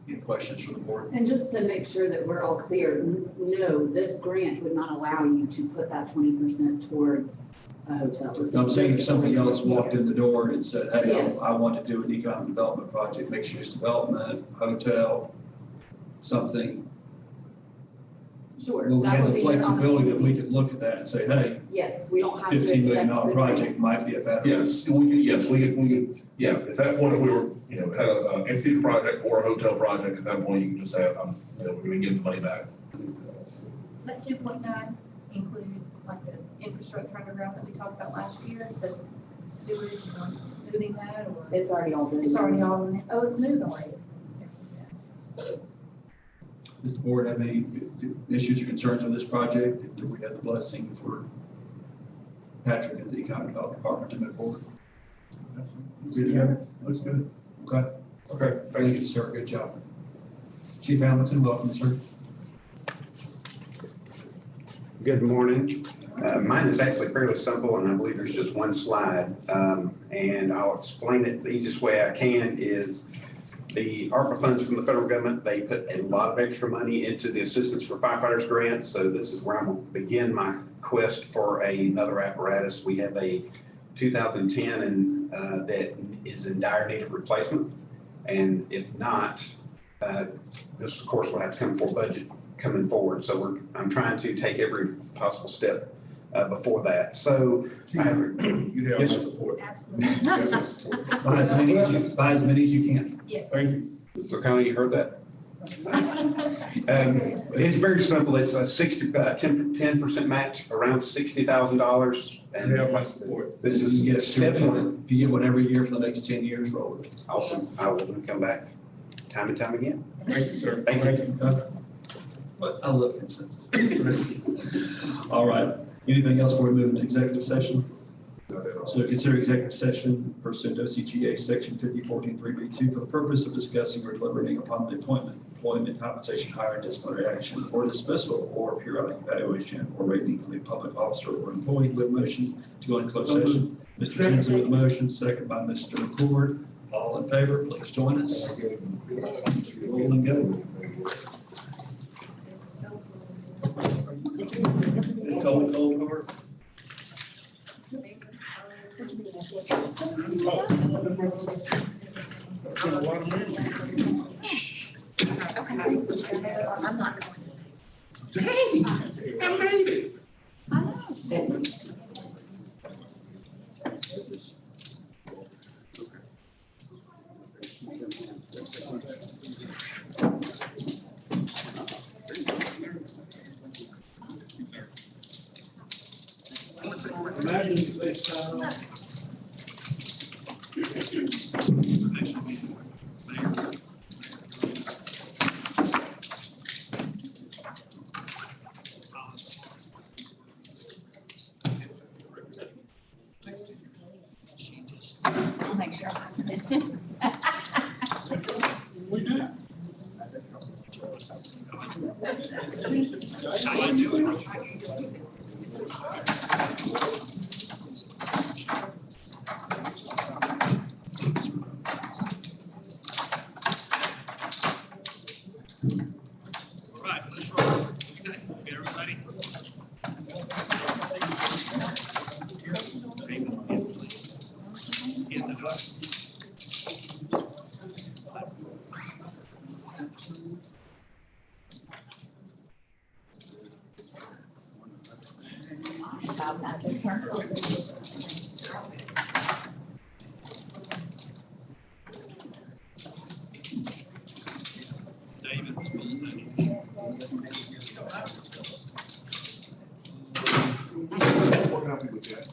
[SPEAKER 4] Any questions from the board?
[SPEAKER 5] And just to make sure that we're all clear, no, this grant would not allow you to put that 20% towards a hotel.
[SPEAKER 4] I'm saying if somebody else walked in the door and said, hey,
[SPEAKER 5] Yes.
[SPEAKER 4] I want to do an economic development project, mixed use development, hotel, something.
[SPEAKER 5] Sure.
[SPEAKER 4] Will we
[SPEAKER 5] that
[SPEAKER 4] have
[SPEAKER 5] would
[SPEAKER 4] the
[SPEAKER 5] be your
[SPEAKER 4] flexibility that we
[SPEAKER 5] opportunity.
[SPEAKER 4] could look at that and say, hey,
[SPEAKER 5] Yes, we don't have to
[SPEAKER 4] $15 million
[SPEAKER 5] accept the grant.
[SPEAKER 4] project might be a better.
[SPEAKER 15] yes, we could, yeah, at that point, if we were, had an amphitheater project or a hotel project, at that point, you can just say, we're going to give the money back.
[SPEAKER 3] That 2.9 include like the infrastructure underground that we talked about last year, the sewage, moving that, or?
[SPEAKER 5] It's already all been.
[SPEAKER 3] It's already all in it. Oh, it's moved already.
[SPEAKER 4] Does the board have any issues or concerns with this project? Do we have the blessing for Patrick and the Economic Development Department to move forward? Good, Joe? Looks good. Okay.
[SPEAKER 15] Okay,
[SPEAKER 4] Thank you, sir. Good job. Chief Hamilton, welcome, sir.
[SPEAKER 16] Good morning. Mine is actually fairly simple, and I believe there's just one slide. And I'll explain it the easiest way I can is the ARPA funds from the federal government, they put a lot of extra money into the Assistance for Firefighters grant. So this is where I'm going to begin my quest for another apparatus. We have a 2010 and that is in dire need of replacement. And if not, this of course will have to come for budget coming forward. So I'm trying to take every possible step before that. So I have,
[SPEAKER 4] You have
[SPEAKER 16] yes,
[SPEAKER 4] my support.
[SPEAKER 3] Absolutely.
[SPEAKER 4] You have my support. Buy as many as you can.
[SPEAKER 3] Yes.
[SPEAKER 4] Thank you.
[SPEAKER 16] so Connie, you heard that? It's very simple. It's a 10% match, around $60,000. And
[SPEAKER 4] You have my support.
[SPEAKER 16] this is
[SPEAKER 4] You get
[SPEAKER 16] step one.
[SPEAKER 4] If you get one every year for the next 10 years, roll with it.
[SPEAKER 16] Awesome. I will then come back time and time again.
[SPEAKER 4] Thank you, sir.
[SPEAKER 16] Thank you.
[SPEAKER 4] But I love consensus. All right. Anything else before we move into executive session? So consider executive session pursuant to OCGA section 5014-3B2 for the purpose of discussing or deliberating upon the appointment, employment, compensation, hiring, disciplinary action, or dismissal, or periodic evaluation, or rating of a public officer or employee. With motion to go into closed session. Mr. Jensen with the motion, second by Mr. McCord. All in favor, please join us. Roll and go. Cold hard.
[SPEAKER 13] Dang, I made it. I know.
[SPEAKER 12] Imagine if they sign off.
[SPEAKER 11] I'll make sure.
[SPEAKER 12] We do.
[SPEAKER 4] All right, let's roll. Okay, everybody. In the dark.
[SPEAKER 11] About that, they turn.
[SPEAKER 4] David.
[SPEAKER 7] What can I do with that?